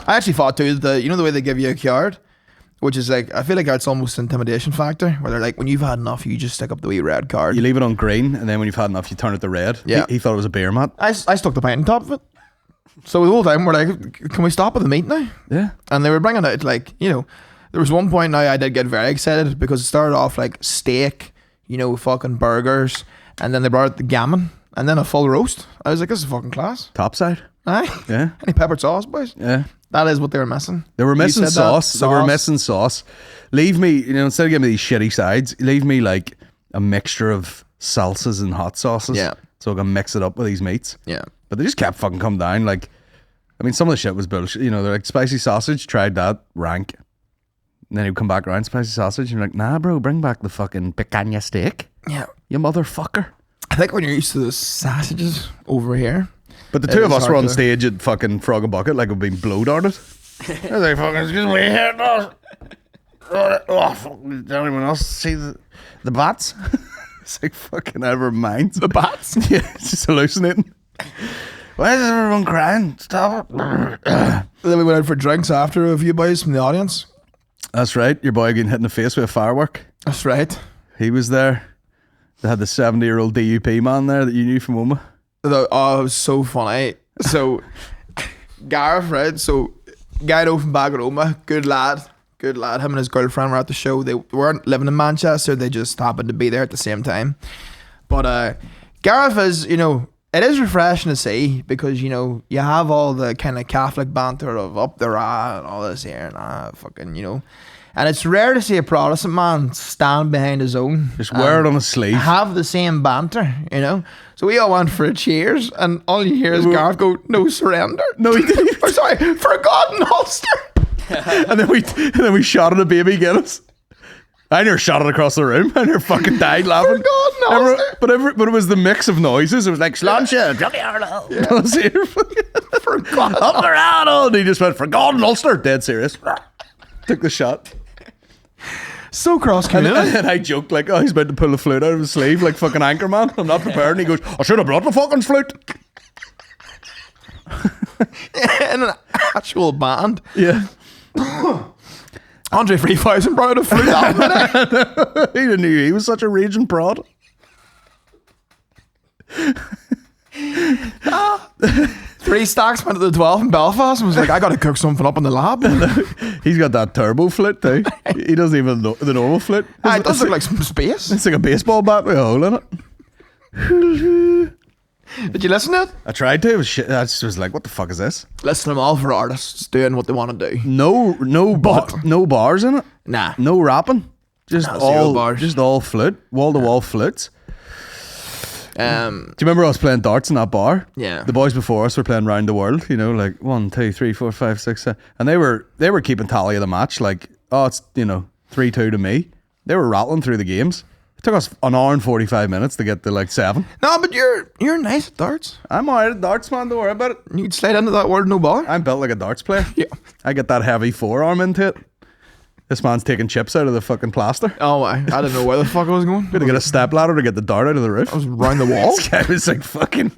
I actually thought too, the way they give you a card, which is like, I feel like that's almost an intimidation factor, where they're like, when you've had enough, you just stick up the wee red card. You leave it on green, and then when you've had enough, you turn it to red. Yeah. He thought it was a beer mat. I stuck the pint on top of it. So the whole time we're like, can we stop with the meat now? Yeah. And they were bringing out like, there was one point now I did get very excited because it started off like steak, fucking burgers, and then they brought out the gammon, and then a full roast. I was like, this is fucking class. Topside. Aye. Yeah. Any peppered sauce, boys? Yeah. That is what they were missing. They were missing You said sauce. that? They were missing sauce. Leave me, instead of giving me these shitty sides, leave me like a mixture of salsas and hot sauces. Yeah. So I can mix it up with these meats. Yeah. But they just kept fucking coming down. Like, I mean, some of the shit was bullshit. They're like, spicy sausage, tried that, rank. And then he'd come back around, spicy sausage, and you're like, nah, bro, bring back the fucking picanha steak. Yeah. You motherfucker. I think when you're used to the sausages over here. But the two of is us hard were on to- stage at fucking Frog and Bucket like we'd been blow darted. I was like, fucking, excuse me, here, no. Oh, fuck, did anyone else see the bats? It's like fucking ever mind. The bats. Yeah, it's just hallucinating. Why is everyone crying? Stop it. And then we went out for drinks after a few boys from the audience. That's right. Your boy getting hit in the face with a firework. That's right. He was there. They had the 70-year-old DUP man there that you knew from Omagh. Oh, it was so funny. So, Gareth, right? So, guy I know from back at Omagh, good lad. Him and his girlfriend were at the show. They weren't living in Manchester. They just happened to be there at the same time. But Gareth is, it is refreshing to see because, you have all the kind of Catholic banter of up the ra and all this here and fucking, And it's rare to see a Protestant man stand behind his own. Just wear it on his sleeve. Have the same banter, So we all went for a cheers, and all you hear is Gareth go, "No surrender." No, he didn't. Or sorry, forgotten Ulster. and then we shot at a baby Guinness. I near shot it across the room. I near fucking died laughing. Forgotten Ulster. But it was the mix of noises. It was like Sláinte, Johnny Arlo. Forgotten. Up the Arlo. And he just went, forgotten Ulster. Dead serious. Took the shot. So cross And community. then I joked like, oh, he's about to pull a flute out of his sleeve like fucking Anchorman. I'm not prepared. And he goes, I should have brought the fucking flute. In an actual band. Yeah. Andre 3000 brought out a flute album. He didn't know he was such a raging prod. Three Stacks went to the 12 in Belfast and was like, I gotta cook something up in the lab. He's got that turbo flute too. He doesn't even know the normal flute. It does look like some space. It's like a baseball bat with a hole in it. Did you listen to it? I tried to. It was shit. I just was like, what the fuck is this? Listen to them all for artists doing what they want to do. No bars in it. Nah. No rapping. Just No, zero all bars. Just all flute. Wall to wall flutes. Do you remember us playing darts in that bar? Yeah. The boys before us were playing round the world, like 1, 2, 3, 4, 5, 6, 7. And they were keeping tally of the match, like, oh, it's 3-2 to me. They were rattling through the games. It took us an hour and 45 minutes to get to like 7. No, but you're nice at darts. I'm alright at darts, man, don't worry about it. You can slide into that word no bother. I'm built like a darts player. Yeah. I get that heavy forearm into it. This man's taking chips out of the fucking plaster. Oh my, I didn't know where the fuck I was going. We had to get a step ladder to get the dart out of the roof. I was round the wall. This guy was like fucking.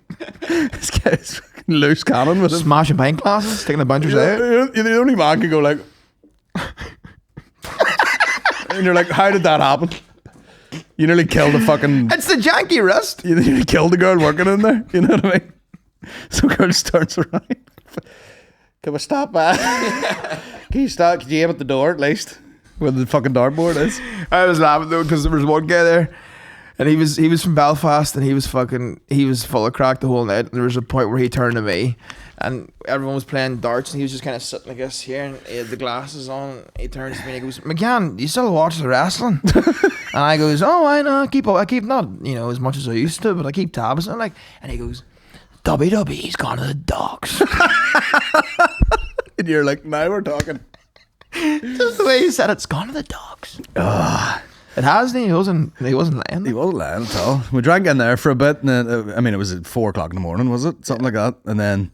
This guy's fucking loose cannon with him. Smashing pint glasses, taking the bunchers out. You're the only man can go like. And you're like, how did that happen? You nearly killed a fucking. It's the janky wrist. You nearly killed a girl working in there. You know what I mean? So girl just turns around. Can we stop by? Can you stop? Can you aim at the door at least? Where the fucking dartboard is. I was laughing though because there was one guy there, and he was from Belfast, and he was full of crack the whole night. And there was a point where he turned to me, and everyone was playing darts, and he was just kind of sitting like this here, and he had the glasses on. And he turns to me and he goes, "McCann, do you still watch the wrestling?" And I goes, "Oh, I know. I keep not as much as I used to, but I keep tabs." And he goes, WWE's gone to the dogs. Did you're like, now we're talking. Just the way he said it's gone to the dogs. It hasn't. He wasn't lying. He wasn't lying at all. We drank in there for a bit, and then, I mean, it was at 4 o'clock in the morning, was it? Something like that. And then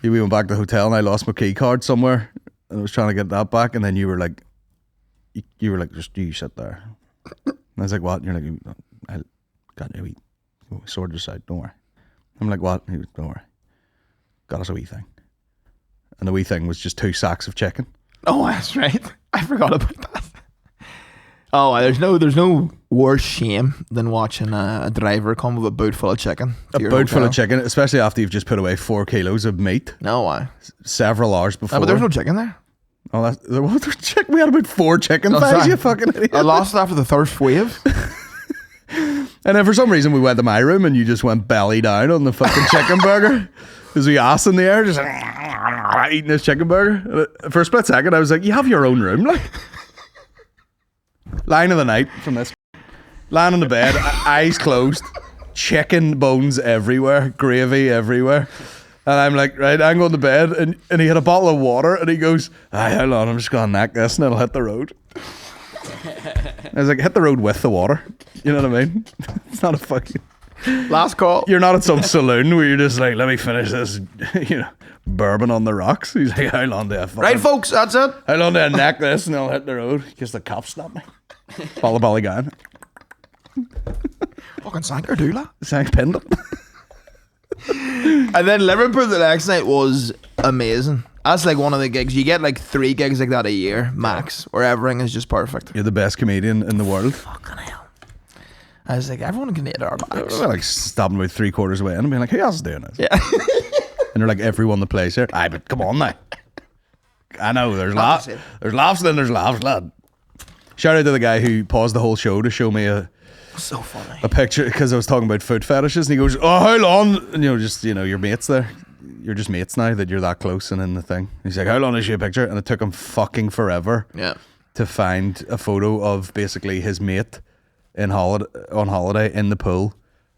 we went back to the hotel, and I lost my key card somewhere, and I was trying to get that back, and then you were like, just you sit there. And I was like, what? And you're like, I got you. We sorted this out. Don't worry. I'm like, what? He was, don't worry. Got us a wee thing, and the wee thing was just 2 sacks of chicken. Oh, that's right. I forgot about that. Oh, there's no worse shame than watching a driver come with a boot full of chicken. A boot full of chicken, especially after you've just put away 4 kilos of meat. No, why? Several hours before. But there's no chicken there. Oh, there's chicken. We had about 4 chicken thighs, sorry. you fucking idiot. I lost it after the first wave. And then for some reason we went to my room and you just went belly down on the fucking chicken burger. There's we ass in the air, just eating this chicken burger. For a split second, I was like, "You have your own room, like." Line of the night from this. Lying on the bed, eyes closed, chicken bones everywhere, gravy everywhere. And I'm like, right, I'm going to bed. And he had a bottle of water and he goes, hold on, I'm just going to knock this and it'll hit the road. I was like, hit the road with the water. You know what I mean? It's not a fucking... Last call. You're not at some saloon where you're just like, let me finish this, bourbon on the rocks. He's like, how long do I fucking... Right, folks, that's it. How long do I knock this and I'll hit the road? Because the cops stop me. Bally gun. Fucking sank or doula. Sank pendant. And then Liverpool the next night was amazing. That's like one of the gigs. You get like 3 gigs like that a year, max, where everything is just perfect. You're the best comedian in the world. Fucking hell. I was like, everyone can hit our backs. We're like stopping about 3/4 away and being like, who else is doing this? Yeah. And they're like, everyone that plays here. Aye, but come on now. I know, there's laughs. There's laughs, then there's laughs, lad. Shout out to the guy who paused the whole show to show me So funny. a picture because I was talking about foot fetishes and he goes, oh, how long? And your mates there. You're just mates now that you're that close and in the thing. He's like, how long is your picture? And it took him fucking forever to find a photo of basically his mate on holiday in the pool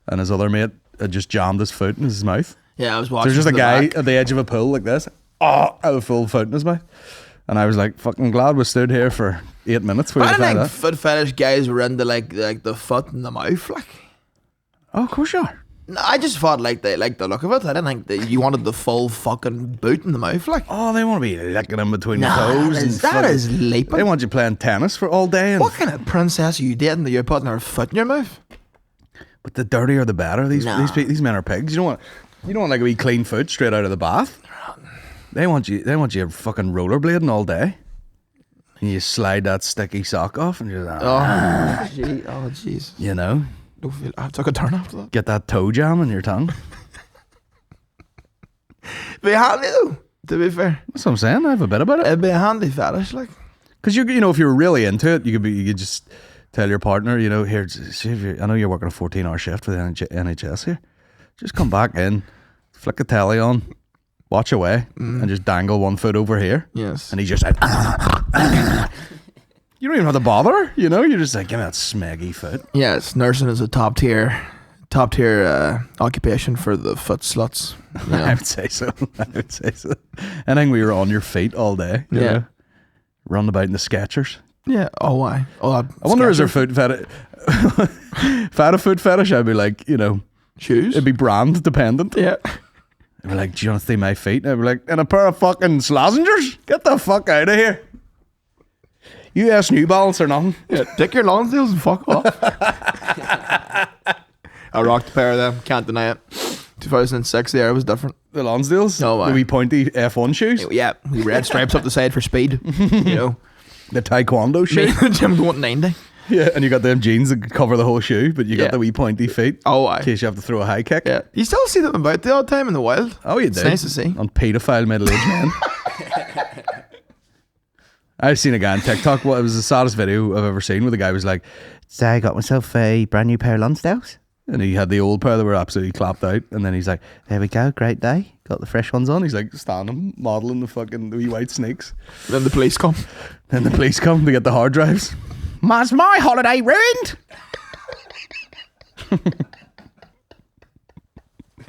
and his other mate had just jammed his foot in his mouth. Yeah, I was watching. There's just a guy at the edge of a pool like this. A full foot in his mouth. And I was like, fucking glad we stood here for 8 minutes. I didn't think foot fetish guys were into like the foot in the mouth, like. Oh, of course you are. No, I just thought like they liked the look of it. I didn't think that you wanted the full fucking boot in the mouth, like. Oh, they want to be licking in between your toes. That is leaping. They want you playing tennis for all day. And What kind of princess are you dating that you're putting her foot in your mouth? But the dirtier the better. These men are pigs. You don't want like a wee clean foot straight out of the bath. They want you fucking rollerblading all day. And you slide that sticky sock off and you're like, Oh, jeez. you know, I took a turn after that. get that toe jam in your tongue. Be handy though, to be fair. That's what I'm saying. I have a bit about it. It'd be a handy fetish, like. Because if you're really into it, you could just tell your partner, here, see if I know you're working a 14-hour shift for the NHS here. Just come back in, flick the telly on, watch away, and just dangle one foot over here. Yes. And he's just like, you don't even have to bother, You're just like, give me that smeggy foot. Yes, nursing is a top tier occupation for the foot sluts. I would say so. Anything where you're on your feet all day, you know? Running about in the Skechers. Yeah. Oh, why? Oh, I wonder, is there foot fetish? If I had a foot fetish, I'd be like, shoes? It'd be brand dependent. Yeah. I'd be like, do you want to see my feet? And I'd be like, in a pair of fucking Slazengers? Get the fuck out of here. US New Balance or nothing. Yeah, take your Lonsdales and fuck off. I rocked a pair of them, can't deny it. 2006, the era was different. The Lonsdales? No, the wee pointy F1 shoes? Yeah, the red stripes up the side for speed. The Taekwondo shoe? Me and Jim going 90. Yeah, and you got them jeans that cover the whole shoe, but you got the wee pointy feet. Oh, aye. In case you have to throw a high kick. Yeah. You still see them about the odd time in the wild. Oh, you do? It's nice to see. On paedophile middle-aged men. I've seen a guy on TikTok. It was the saddest video I've ever seen where the guy was like, so I got myself a brand new pair of Lonsdales. And he had the old pair that were absolutely clapped out. And then he's like, there we go, great day. Got the fresh ones on. He's like standing, modelling the wee white snakes. Then the police come. Then the police come to get the hard drives. Is my holiday ruined?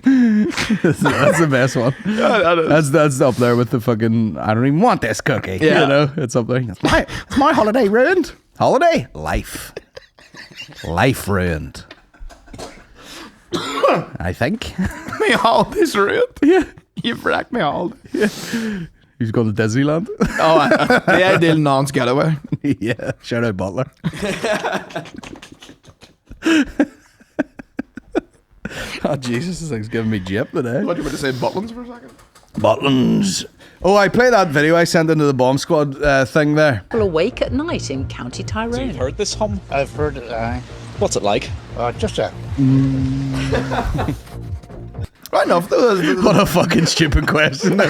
That's the best one. That's up there with the fucking. I don't even want this cookie. Yeah. You know, it's up there. It's my holiday ruined. Holiday life ruined. I think. My holiday's ruined. Yeah, You've wrecked me all. yeah. He's going to Disneyland. Oh, the ideal nonce getaway. Yeah, shout out Butler. Oh Jesus, this thing's giving me jip today. What do you want to say, Butlins for a second? Butlins. Oh, I played that video I sent into the bomb squad thing there. People awake at night in County Tyrone. You've heard this hum? I've heard it. What's it like? Just a. Right enough, though. What a fucking stupid question.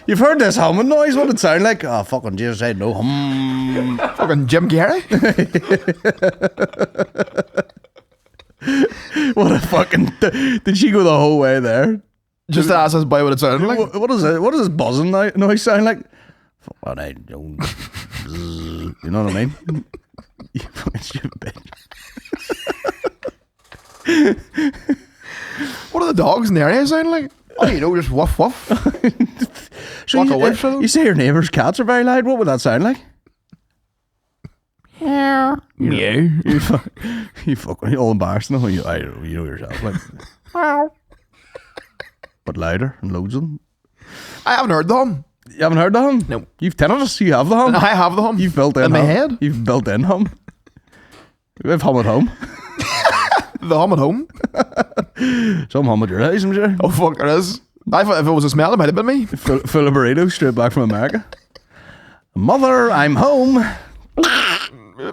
You've heard this humming noise? What it sound like? Oh, fucking Jesus said no hum. Fucking Jim Carrey. What a fucking. Did she go the whole way there? Just to ask us by what it sounded like. What is it? What does this buzzing noise sound like? Fucking I don't. You know what I mean? You fucking stupid bitch. What do the dogs in the area sound like? Oh, you know, just woof woof. So Walk you, away if from them. you say your neighbour's cats are very loud, what would that sound like? Yeah. You fucking all embarrassed now. You know yourself, like. But louder and loads of them. I haven't heard the hum. You haven't heard the hum? No. You've tinnitus. You have the hum. I have the hum. You've built in in my hum. head. You've built in hum. We have hum at home. The hum at home. Some hum at your house, I'm sure. Oh fuck, there is. I thought if it was a smell, it might have been me. Full of burritos straight back from America. Mother, I'm home.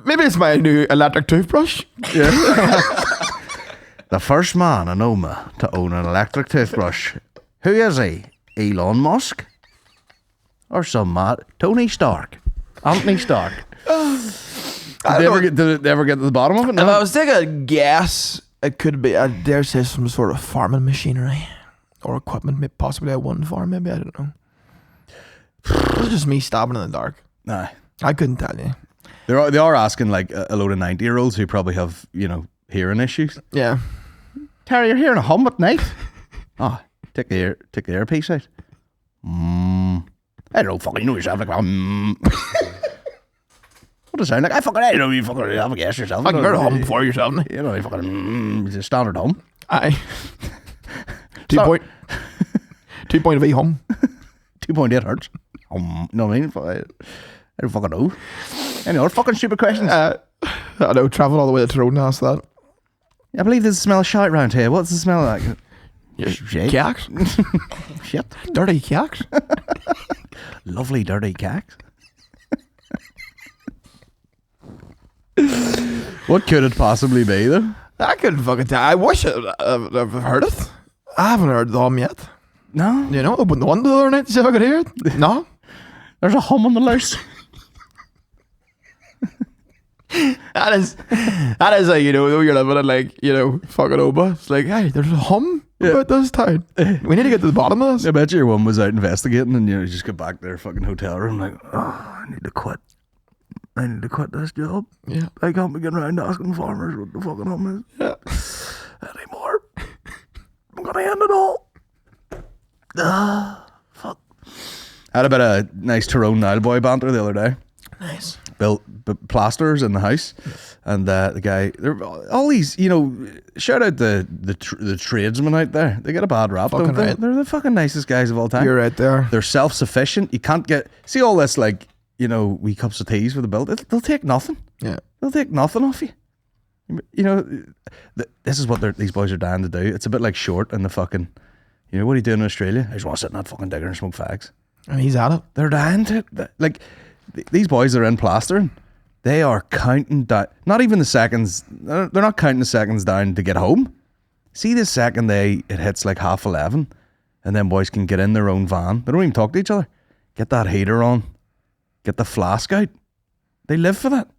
Maybe it's my new electric toothbrush. Yeah. The first man in Omagh to own an electric toothbrush. Who is he? Elon Musk? Or some mad Tony Stark? Anthony Stark? Did they ever get to the bottom of it? If I was taking a guess, it could be, I dare say, some sort of farming machinery or equipment, maybe possibly a one farm, maybe, I don't know. It was just me stabbing in the dark. Nah. I couldn't tell you. They are asking like a load of 90-year-olds who probably have, hearing issues. Yeah. Terry, you're hearing a hum at night? Oh, take the earpiece out. I don't know, fucking, you know yourself, like, what does it sound like? I don't know, you fucking have a guess yourself. I can hear a hum for yourself. You know, you fucking, it's a standard hum. Aye. 2.V hum. 2.8 hertz. You know what I mean? I don't fucking know. Any other fucking stupid questions? I know, travel all the way to Tyrone to ask that. I believe there's a smell of shite round here. What's the smell like? Shit. Cacks. Shit. Dirty cacks. Lovely dirty cacks. What could it possibly be though? I couldn't fucking tell. I wish I've heard it. I haven't heard the hum yet. No. You know, open the window the other night to see if I could hear it. No. There's a hum on the loose. That is like, though you're living in like, fucking Omagh. It's like, hey, there's a hum about this town. We need to get to the bottom of this. I bet your one was out investigating and you just get back to their fucking hotel room like, I need to quit this job. Yeah. I can't be getting around asking farmers what the fucking hum is. Yeah. Anymore. I'm gonna end it all. Fuck. I had a bit of nice Tyrone Nile boy banter the other day. Nice. Built plasters in the house, and the guy, all these, shout out the tradesmen out there. They get a bad rap, don't they? Right. They're the fucking nicest guys of all time. You're right there. They're self-sufficient. You can't see all this like, wee cups of teas for the bill. They'll take nothing. Yeah. They'll take nothing off you. This is what these boys are dying to do. It's a bit like Short and the fucking, what are you doing in Australia? I just want to sit in that fucking digger and smoke fags. And he's at it. They're dying to, like, these boys that are in plastering, they are counting down, not even the seconds, they're not counting the seconds down to get home. See the second it hits like 11:30, and then boys can get in their own van. They don't even talk to each other. Get that heater on. Get the flask out. They live for that.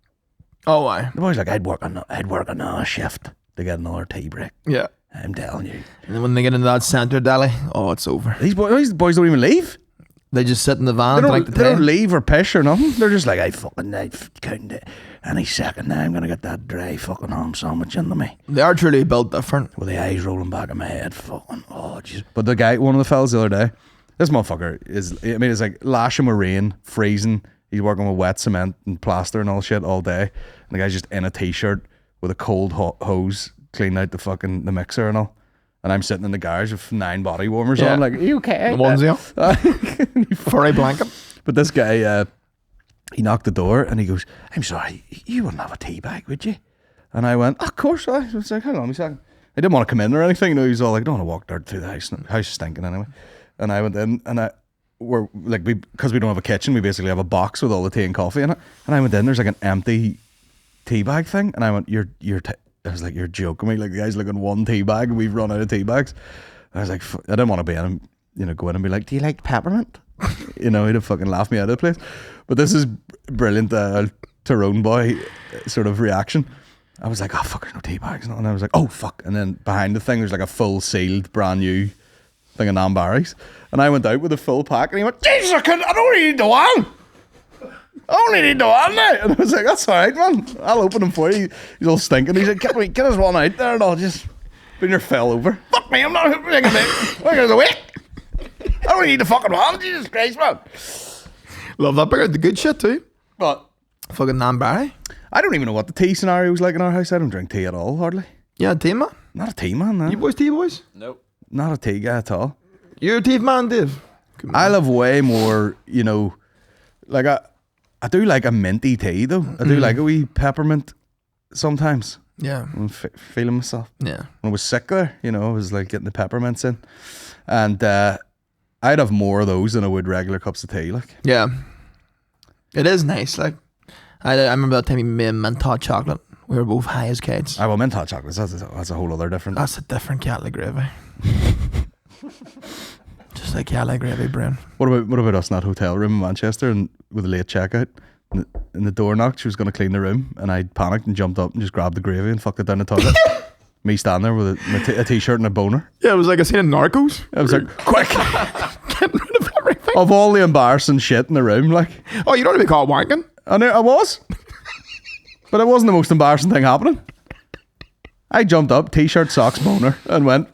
Oh, why? The boys like, I'd work on a shift to get another tea break. Yeah. I'm telling you. And then when they get into that centre deli, oh, it's over. These boys don't even leave. They just sit in the van They and drink the don't, they don't tea. leave or pish or nothing. They're just like, I counting it. Any second now, I'm going to get that dry fucking ham sandwich into me. They are truly built different. With the eyes rolling back in my head. Fucking, oh, jeez. But the guy, one of the fellas the other day, this motherfucker is, I mean, it's like lashing with rain, freezing. He's working with wet cement and plaster and all shit all day. And the guy's just in a t-shirt with a cold hose cleaning out the mixer and all. And I'm sitting in the garage with 9 body warmers on, like, are you okay? The onesie. Furry blanket. But this guy, he knocked the door and he goes, I'm sorry, you wouldn't have a tea bag, would you? And I went, of course. I was like, hang on a second. I didn't want to come in or anything. You know, he's all like, I don't want to walk dirt through the house. And the house is stinking anyway. And I went in and because we don't have a kitchen, we basically have a box with all the tea and coffee in it. And I went in, there's like an empty tea bag thing. And I went, I was like, you're joking me. Like, the guy's looking one tea bag and we've run out of tea bags. I was like, I didn't want to be in him, you know, go in and be like, do you like peppermint? You know, he'd have fucking laughed me out of the place. But this is brilliant, Tyrone boy sort of reaction. I was like, oh fuck, there's no tea bags. And I was like, oh fuck. And then behind the thing, there's like a full sealed, brand new thing of Nambarries. And I went out with a full pack and he went, Jesus, I don't really need the one. I only need the one now. And I was like, that's alright, man. I'll open them for you. He's all stinking. He's like, get us one out there and I'll just bring your fell over. Fuck me, I'm not opening it. I'm going to wait. I don't need the fucking one. Jesus Christ, man. Love that bigger. The good shit too. But Fucking Nambarry. I don't even know what the tea scenario was like in our house. I don't drink tea at all, hardly. Yeah, tea man. Not a tea man, no. You boys tea boys? Nope. Not a tea guy at all. You're a tea man, Dave. Good man. I love way more, you know, like I do like a minty tea though. I do like a wee peppermint sometimes. Yeah. I'm feeling myself. Yeah. When I was sick there, you know, I was like getting the peppermints in. And I'd have more of those than I would regular cups of tea, like. Yeah. It is nice. Like, I remember that time you made mint hot chocolate. We were both high as kids. I well, mint hot chocolates, that's a whole other different. That's a different kettle of gravy. Just like kettle of gravy, Brian. What about us in that hotel room in Manchester and with a late checkout? And the door knocked, she was going to clean the room, and I panicked and jumped up and just grabbed the gravy and fucked it down the toilet. Me standing there with a t-shirt and a boner. Yeah, it was like a scene in Narcos. I was like, quick! Getting rid of everything. Of all the embarrassing shit in the room, like. Oh, you don't want to be caught wanking? I was. But it wasn't the most embarrassing thing happening. I jumped up, t-shirt, socks, boner, and went,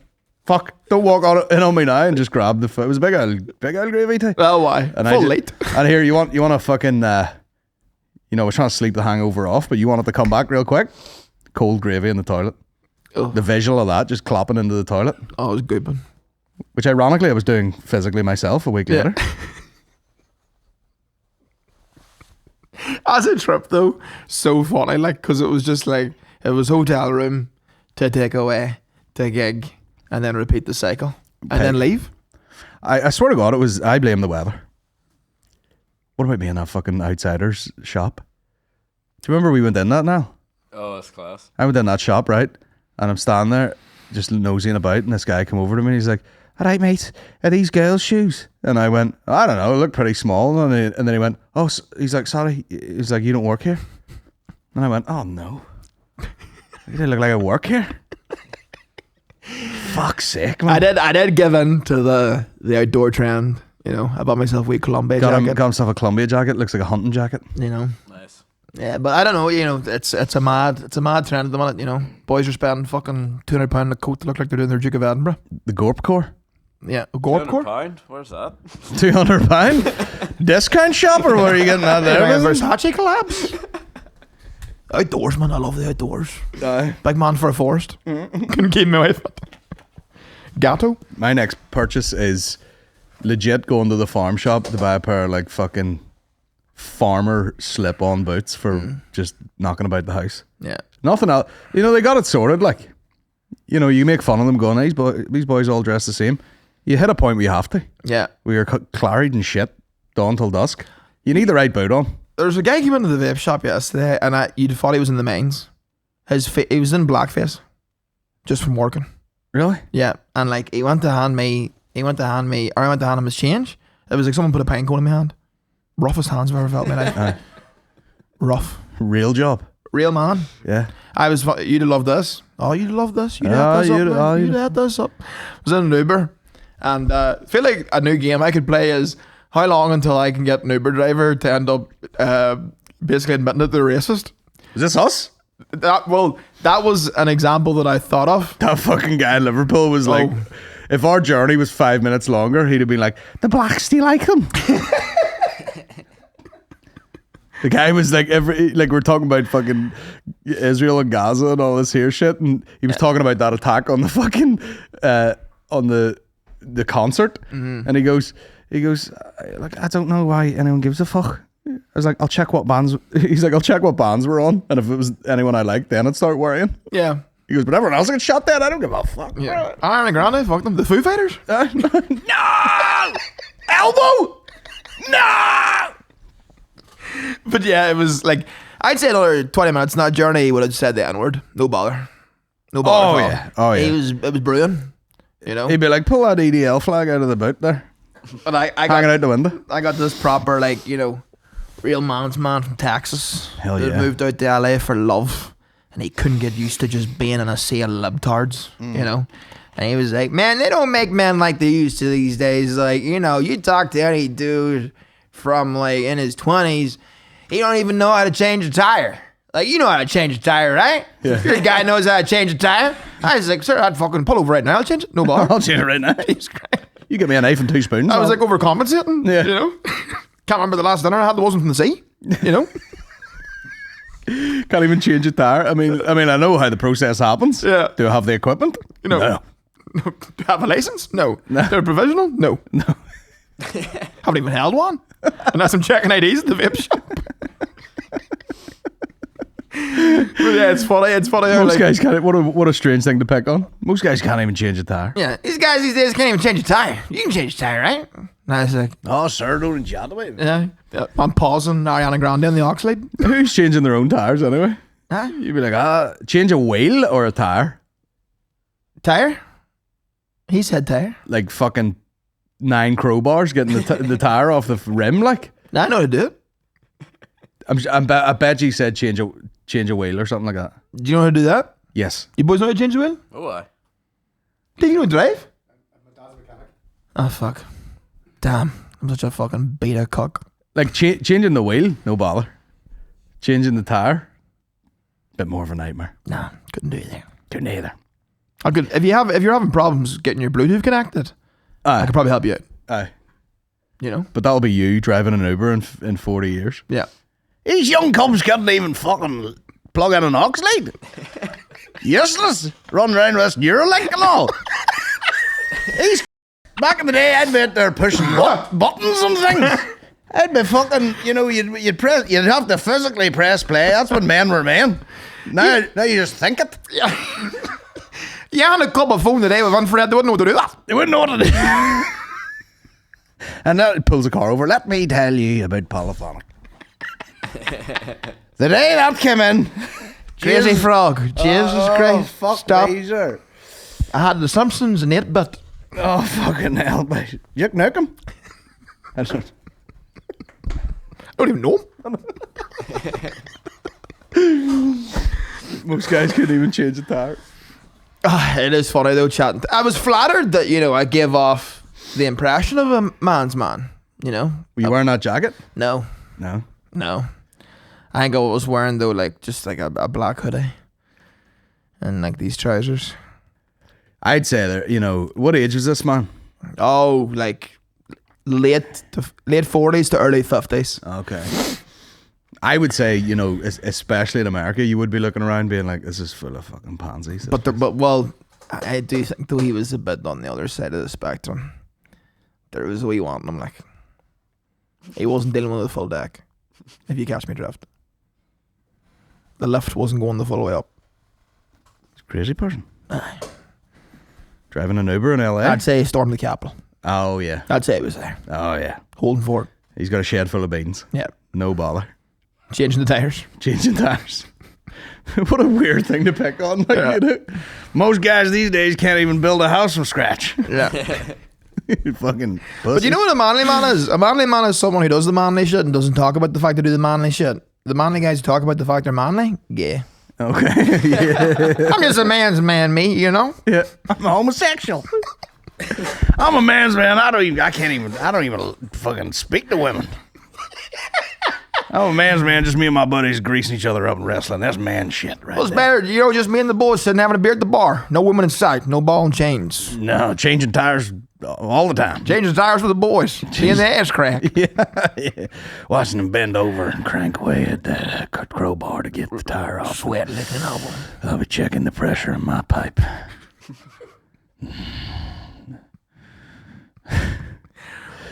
fuck, don't walk in on me now, and just grabbed the foot. It was a big old gravy tea. Well, why? And Full late. And here, you want a fucking, you know, I was trying to sleep the hangover off, but you want it to come back real quick. Cold gravy in the toilet. Oh. The visual of that, just clopping into the toilet. Oh, it was good, man. Which ironically I was doing physically myself a week later. As a trip though, so funny, like, because it was just like, it was hotel room to take away to gig and then repeat the cycle and then leave. I swear to God, I blame the weather. What about me in that fucking Outsiders shop? Do you remember we went in that now? Oh, that's class. I went in that shop, right? And I'm standing there just nosying about, and this guy came over to me and he's like, all right, mate, are these girls' shoes? And I went, I don't know, it looked pretty small. And then he went, oh, he's like, sorry. He's like, you don't work here? And I went, oh, no. You don't look like I work here. Fuck's sake, man. I did give in to the outdoor trend. You know, I bought myself a wee Columbia jacket. Got himself a Columbia jacket. Looks like a hunting jacket. You know. Nice. Yeah, but I don't know. You know, it's a mad trend at the minute. You know, boys are spending fucking £200 on a coat to look like they're doing their Duke of Edinburgh. The Gorp Core. Yeah, a Gorp Core. £200? Where's that? £200 discount shop, or what are you getting at there? Versace collabs. Outdoors, man. I love the outdoors. Big man for a forest. Couldn't keep me away from it. Gatto. My next purchase is legit going to the farm shop to buy a pair of like fucking farmer slip-on boots for just knocking about the house. Yeah. Nothing else. You know, they got it sorted. Like, you know, you make fun of them going, these boys all dress the same. You hit a point where you have to. Yeah. We are claried and shit dawn till dusk. You need the right boot on. There's a guy came into the vape shop yesterday, and you'd thought he was in the mines. He was in blackface, just from working. Really? Yeah, and like he went to hand him his change. It was like someone put a pine cone in my hand. Roughest hands I've ever felt in my life. Rough. Real job. Real man. Yeah. You'd have loved this. Oh, you'd have loved this. You'd Oh, have this you'd- up. oh, You'd you'd- have this up. I was in an Uber, and I feel like a new game I could play is How long until I can get an Uber driver to end up basically admitting that they're racist? Is this us? That was an example that I thought of. That fucking guy in Liverpool was like, if our journey was 5 minutes longer, he'd have been like, the blacks, do you like them? The guy was like, we're talking about fucking Israel and Gaza and all this here shit, and he was talking about that attack on the fucking on the concert, and he goes, like, I don't know why anyone gives a fuck. I was like, I'll check what bands. He's like, I'll check what bands we're on, and if it was anyone I liked, then I'd start worrying. Yeah. He goes, but everyone else gets shot dead. I don't give a fuck. Yeah. Ariana Grande, fuck them. The Foo Fighters. No! Elbow! No! But yeah, it was like, I'd say another 20 minutes in that journey, he would have said the N-word. No bother. No bother. Oh yeah. It was brilliant. You know? He'd be like, pull that EDL flag out of the boot there. But I Hanging out the window. I got this proper, like, you know, real man's man from Texas. Hell who yeah. moved out to LA for love. And he couldn't get used to just being in a sea of libtards, you know? And he was like, man, they don't make men like they used to these days. Like, you know, you talk to any dude from, like, in his 20s, he don't even know how to change a tire. Like, you know how to change a tire, right? Yeah. If your guy knows how to change a tire, I was like, sir, I'd fucking pull over right now. I'll change it. No bother. I'll change it right now. You get me a knife and 2 spoons. I was like overcompensating, Yeah. you know? Can't remember the last dinner I had that wasn't from the sea, you know? Can't even change a tire. I mean, I know how the process happens. Yeah. Do I have the equipment? You know, No. Do you have a license? No. They're provisional? No. Haven't even held one. Unless I'm checking IDs at the vape shop. But yeah, it's funny. It's funny. Most guys can't. What a strange thing to pick on. Most guys can't even change a tire. Yeah, these guys these days can't even change a tire. You can change a tire, right? And I was like, Oh, sir, don't chat away. yeah. I'm pausing Ariana Grande in the Oxlade. Who's changing their own tires anyway? Huh? You'd be like, change a wheel or a tire? Tire? He said tire. Like fucking 9 crowbars getting the tire off the rim, like. I know how to do it. I bet you said change a wheel or something like that. Do you know how to do that? Yes. You boys know how to change the wheel? Oh, I. Do you know how to drive? My dad's a mechanic. Oh, fuck. Damn. I'm such a fucking beta cuck. Like changing the wheel, no bother. Changing the tire, bit more of a nightmare. Nah, couldn't do either. Couldn't either. I could, if you're having problems getting your Bluetooth connected, I could probably help you out. Aye. You know? But that'll be you driving an Uber in 40 years. Yeah. These young cubs couldn't even fucking plug in an aux lead. Useless. Run around with Neuralink and all. These back in the day, I'd bet they're pushing buttons and things. I'd be fucking, you know, you'd have to physically press play. That's when men were men. Now you just think it. Yeah. Yeah, and a couple of phone today with infrared, they wouldn't know what to do that. They wouldn't know what to do. And now it pulls a car over. Let me tell you about polyphonic. The day that came in, Crazy Frog. Jesus Christ. Fuck Stop. me, sir. I had the Simpsons and 8-bit. Oh, fucking hell, mate. You nuke him? I don't even know him. Most guys couldn't even change a tire. It is funny though, chatting. I was flattered that, you know, I gave off the impression of a man's man, you know? Were you wearing that jacket? No. No. I think I was wearing though, like, just like a black hoodie and like these trousers. I'd say that, you know, what age is this man? Oh, like late 40s to early 50s. Okay. I would say, you know, especially in America, you would be looking around being like, this is full of fucking pansies. Well, I do think though he was a bit on the other side of the spectrum. There was a wee one, I'm like, he wasn't dealing with a full deck, if you catch me drift. The lift wasn't going the full way up. It's a crazy person. Driving an Uber in LA? I'd say he stormed the Capitol. Oh, yeah. I'd say he was there, Oh, yeah. holding fort. He's got a shed full of beans. Yeah. No bother. Changing the tires. Changing tires. What a weird thing to pick on. Like, Yeah. you know? Most guys these days can't even build a house from scratch. Yeah. Fucking pussy. But you know what a manly man is? A manly man is someone who does the manly shit and doesn't talk about the fact they do the manly shit. The manly guys who talk about the fact they're manly, gay. Okay. Yeah. I'm just a man's man, me, you know? Yeah. I'm a homosexual. I'm a man's man. I don't even fucking speak to women. I'm a man's man. Just me and my buddies greasing each other up and wrestling. That's man shit, right? Well, it's there. better, just me and the boys sitting having a beer at the bar. No women in sight. No ball and chains. No, changing tires all the time. Changing tires with the boys. Seeing the ass crack. Yeah. Watching them bend over and crank away at that cut crowbar to get the tire off. Sweat licking over. I'll be checking the pressure in my pipe.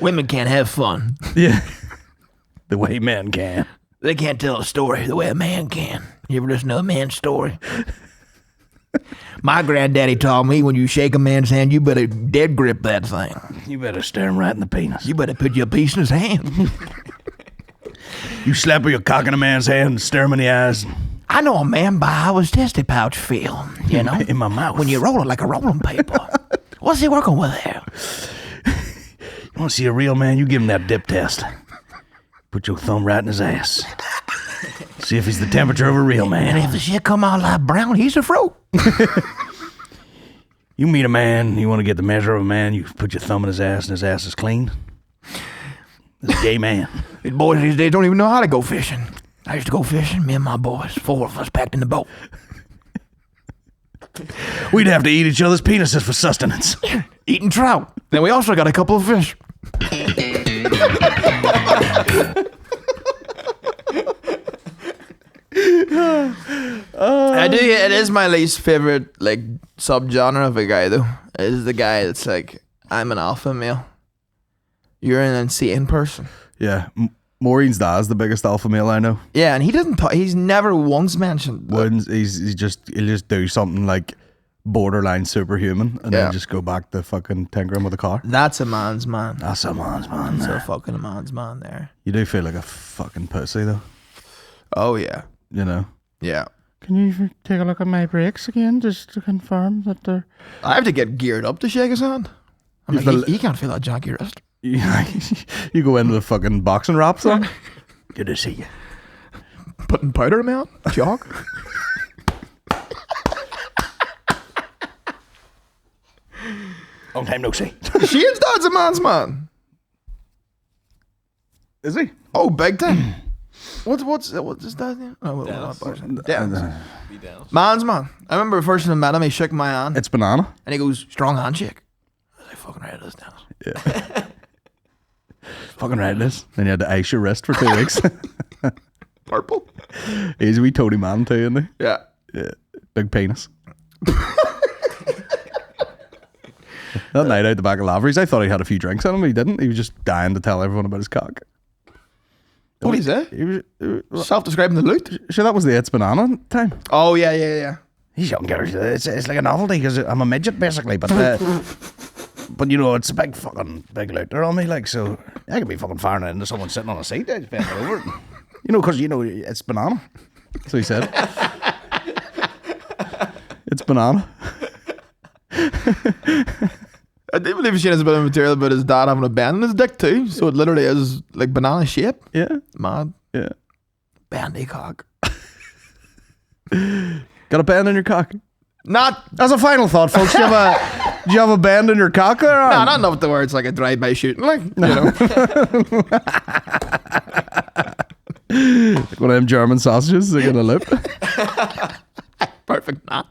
Women can't have fun. Yeah. The way men can. They can't tell a story the way a man can. You ever listen to a man's story? My granddaddy taught me when you shake a man's hand, you better dead grip that thing. You better stare him right in the penis. You better put your piece in his hand. You slap your cock in a man's hand and stare him in the eyes. I know a man by how his testy pouch feel, you know? In my mouth. When you roll it like a rolling paper. What's he working with there? You want to see a real man? You give him that dip test. Put your thumb right in his ass. See if he's the temperature of a real man. And if the shit come out like brown, he's a fruit. You meet a man, you want to get the measure of a man, you put your thumb in his ass and his ass is clean. This a gay man. These boys these days don't even know how to go fishing. I used to go fishing, me and my boys, 4 of us packed in the boat. We'd have to eat each other's penises for sustenance. Eating trout. Then we also got a couple of fish. I do. It is my least favorite like subgenre of a guy though. It is the guy that's like, I'm an alpha male. You're an insane person. Yeah. Maureen's dad's the biggest alpha male I know. Yeah, and he doesn't talk. He's never once mentioned. He'll just do something like borderline superhuman and Yeah. then just go back to fucking tinkering with a car. That's a man's man. That's a man's man. That's a fucking man's man there. You do feel like a fucking pussy though, Oh yeah, you know. yeah. Can you take a look at my brakes again, just to confirm that they're... I have to get geared up to shake his hand. I'm like, he can't feel that janky wrist. You go into the fucking boxing raps on. Good to see you. Putting powder in my hand? Chalk? Long time no see. Shane's dad's a man's man. Is he? Oh, big time. What's his dad's name? Oh, Dennis. Man's man. I remember the first time I met him, he shook my hand. It's banana. And he goes, strong handshake. I was like, fucking right, it is, Dennis. Yeah. Fucking right, this. Then you had to ice your wrist for 2 weeks. Purple? He's a wee toady man too, isn't he? Yeah. Yeah. Big penis. That night out the back of Lavery's, I thought he had a few drinks in him. He didn't. He was just dying to tell everyone about his cock. What is it? He was, Self-describing the loot? sure, that was the It's Banana time. Oh, yeah. These young girls, it's like a novelty because I'm a midget basically, but you know, it's a big looter on me, like, so I could be fucking firing it into someone sitting on a seat. I just bend over it. You know, because you know it's banana. So he said. It's banana. I do believe Shane has a bit of material about his dad having a bend in his dick too, so it literally is like banana shape. Yeah. Mad. Yeah. Bandy cock. Got a bend in your cock? Not, As a final thought, folks, do you have a bend in your cock there? nah, not enough to where it's like a drive-by shooting, like, you know. Like one of them German sausages, they get a lip. Perfect knot.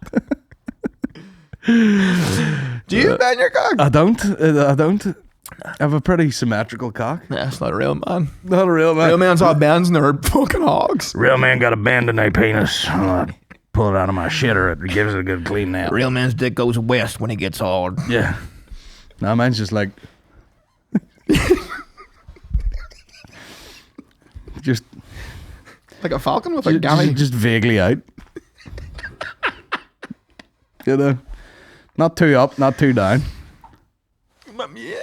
Do you bend your cock? I don't. I have a pretty symmetrical cock. Yeah, it's not a real man. Not a real man. Real man's all bends and they're fucking hogs. Real man got a bend in their penis. Pull it out of my shitter. It gives it a good clean now. Real man's dick goes west when he gets hard. Yeah. No, mine's just like... just Like a falcon with a galley. just vaguely out. You know? Not too up, not too down. Yeah.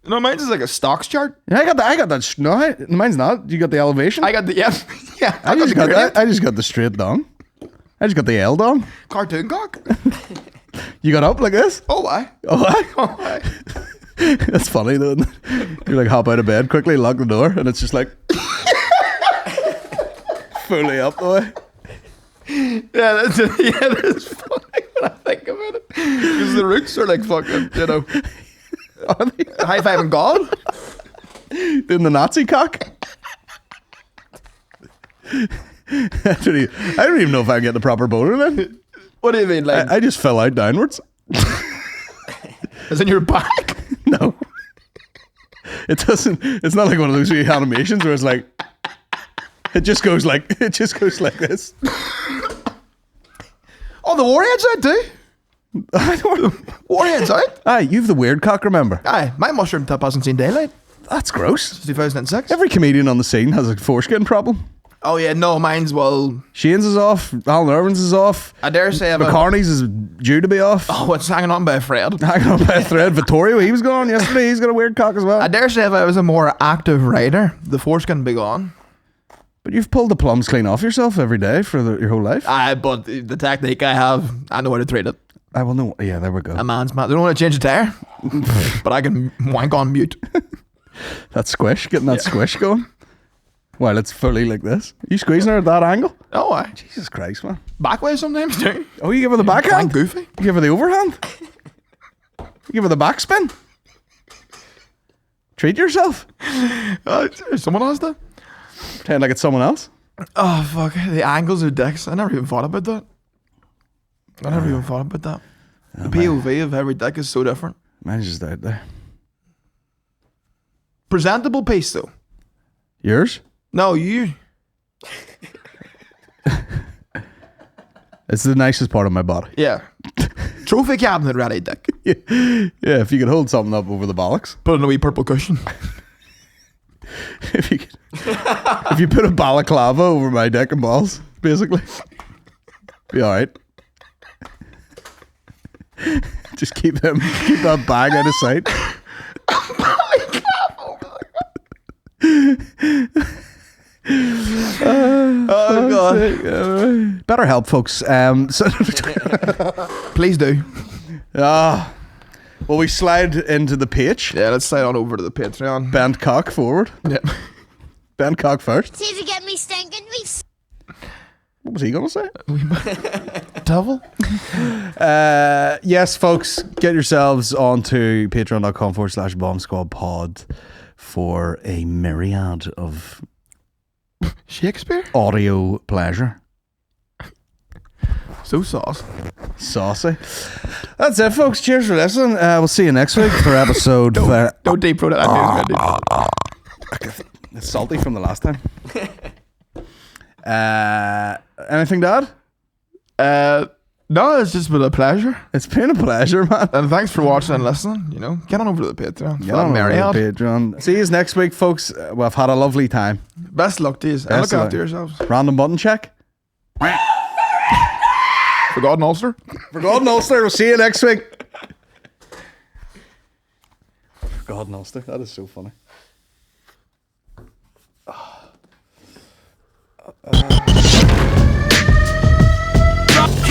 No, mine's is like a stocks chart. Yeah, I got that. No, mine's not. You got the elevation. I got the, yeah. I just got that. I just got the straight down. I just got the L down. Cartoon cock. You got up like this? Oh, why? Oh, I? Oh, why? That's funny though. You like hop out of bed quickly, lock the door, and it's just like fully up the way. Yeah, that's funny when I think about it. Because the roots are like fucking, you know, high-fiving God. Doing the Nazi cock. I don't even know if I can get the proper boner then. What do you mean? Like, I just fell out downwards. is in your back? No. It doesn't. It's not like one of those wee animations where it's like. It just goes like this. Oh, the warhead's out too. Warhead's out. Aye, you've the weird cock, remember? Aye, my mushroom tip hasn't seen daylight That's gross. since 2006. Every comedian on the scene has a foreskin problem. Oh yeah, no, mine's well. Shane's is off. Alan Irvin's is off. I dare say I've McCartney's is due to be off. Oh, it's hanging on by a thread. Hanging on by a thread. Vittorio, he was gone yesterday. He's got a weird cock as well. I dare say if I was a more active writer, the foreskin would be gone. But you've pulled the plums clean off yourself every day for your whole life. Aye, but the technique I have, I know how to treat it. I will know. Yeah, there we go. A man's man. They don't want to change a tire, but I can wank on mute. That squish, getting that squish going. Well, it's fully like this. You squeezing her at that angle? Oh, aye. Jesus Christ, man. Back way sometimes too. Oh, you give her the backhand? I'm goofy. You give her the overhand? You give her the backspin? Treat yourself. Someone has that. Pretend like it's someone else. Oh, fuck. The angles of dicks. I never even thought about that. The POV of every dick is so different. Mine's just out there. Presentable piece, though. Yours? No, you. It's the nicest part of my body. Yeah. Trophy cabinet ready dick. Yeah, if you could hold something up over the bollocks. Put in a wee purple cushion. If you put a balaclava over my dick and balls, basically, be all right. Just keep that bag out of sight. Oh god. Better help, folks. Please do. Well, we slide into the pitch. Yeah, let's slide on over to the Patreon. Bend cock forward. Yeah. Bend cock first. See to get me stinking me. What was he going to say? Devil? Yes, folks, get yourselves onto patreon.com/bombsquadpod for a myriad of Shakespeare? audio pleasure. So sauce. Saucy. That's it, folks. Cheers for listening. We'll see you next week for episode... Don't deep throat that. It's salty from the last time. Anything to add? No, it's just been a pleasure. It's been a pleasure, man. And thanks for watching and listening. You know, get on over to the Patreon. Get on over to the Patreon. See you next week, folks. We've had a lovely time. Best luck to you. And look after yourselves. Random button check. Forgotten Ulster. Forgotten Ulster. We'll see you next week. Forgotten Ulster. That is so funny. Drop.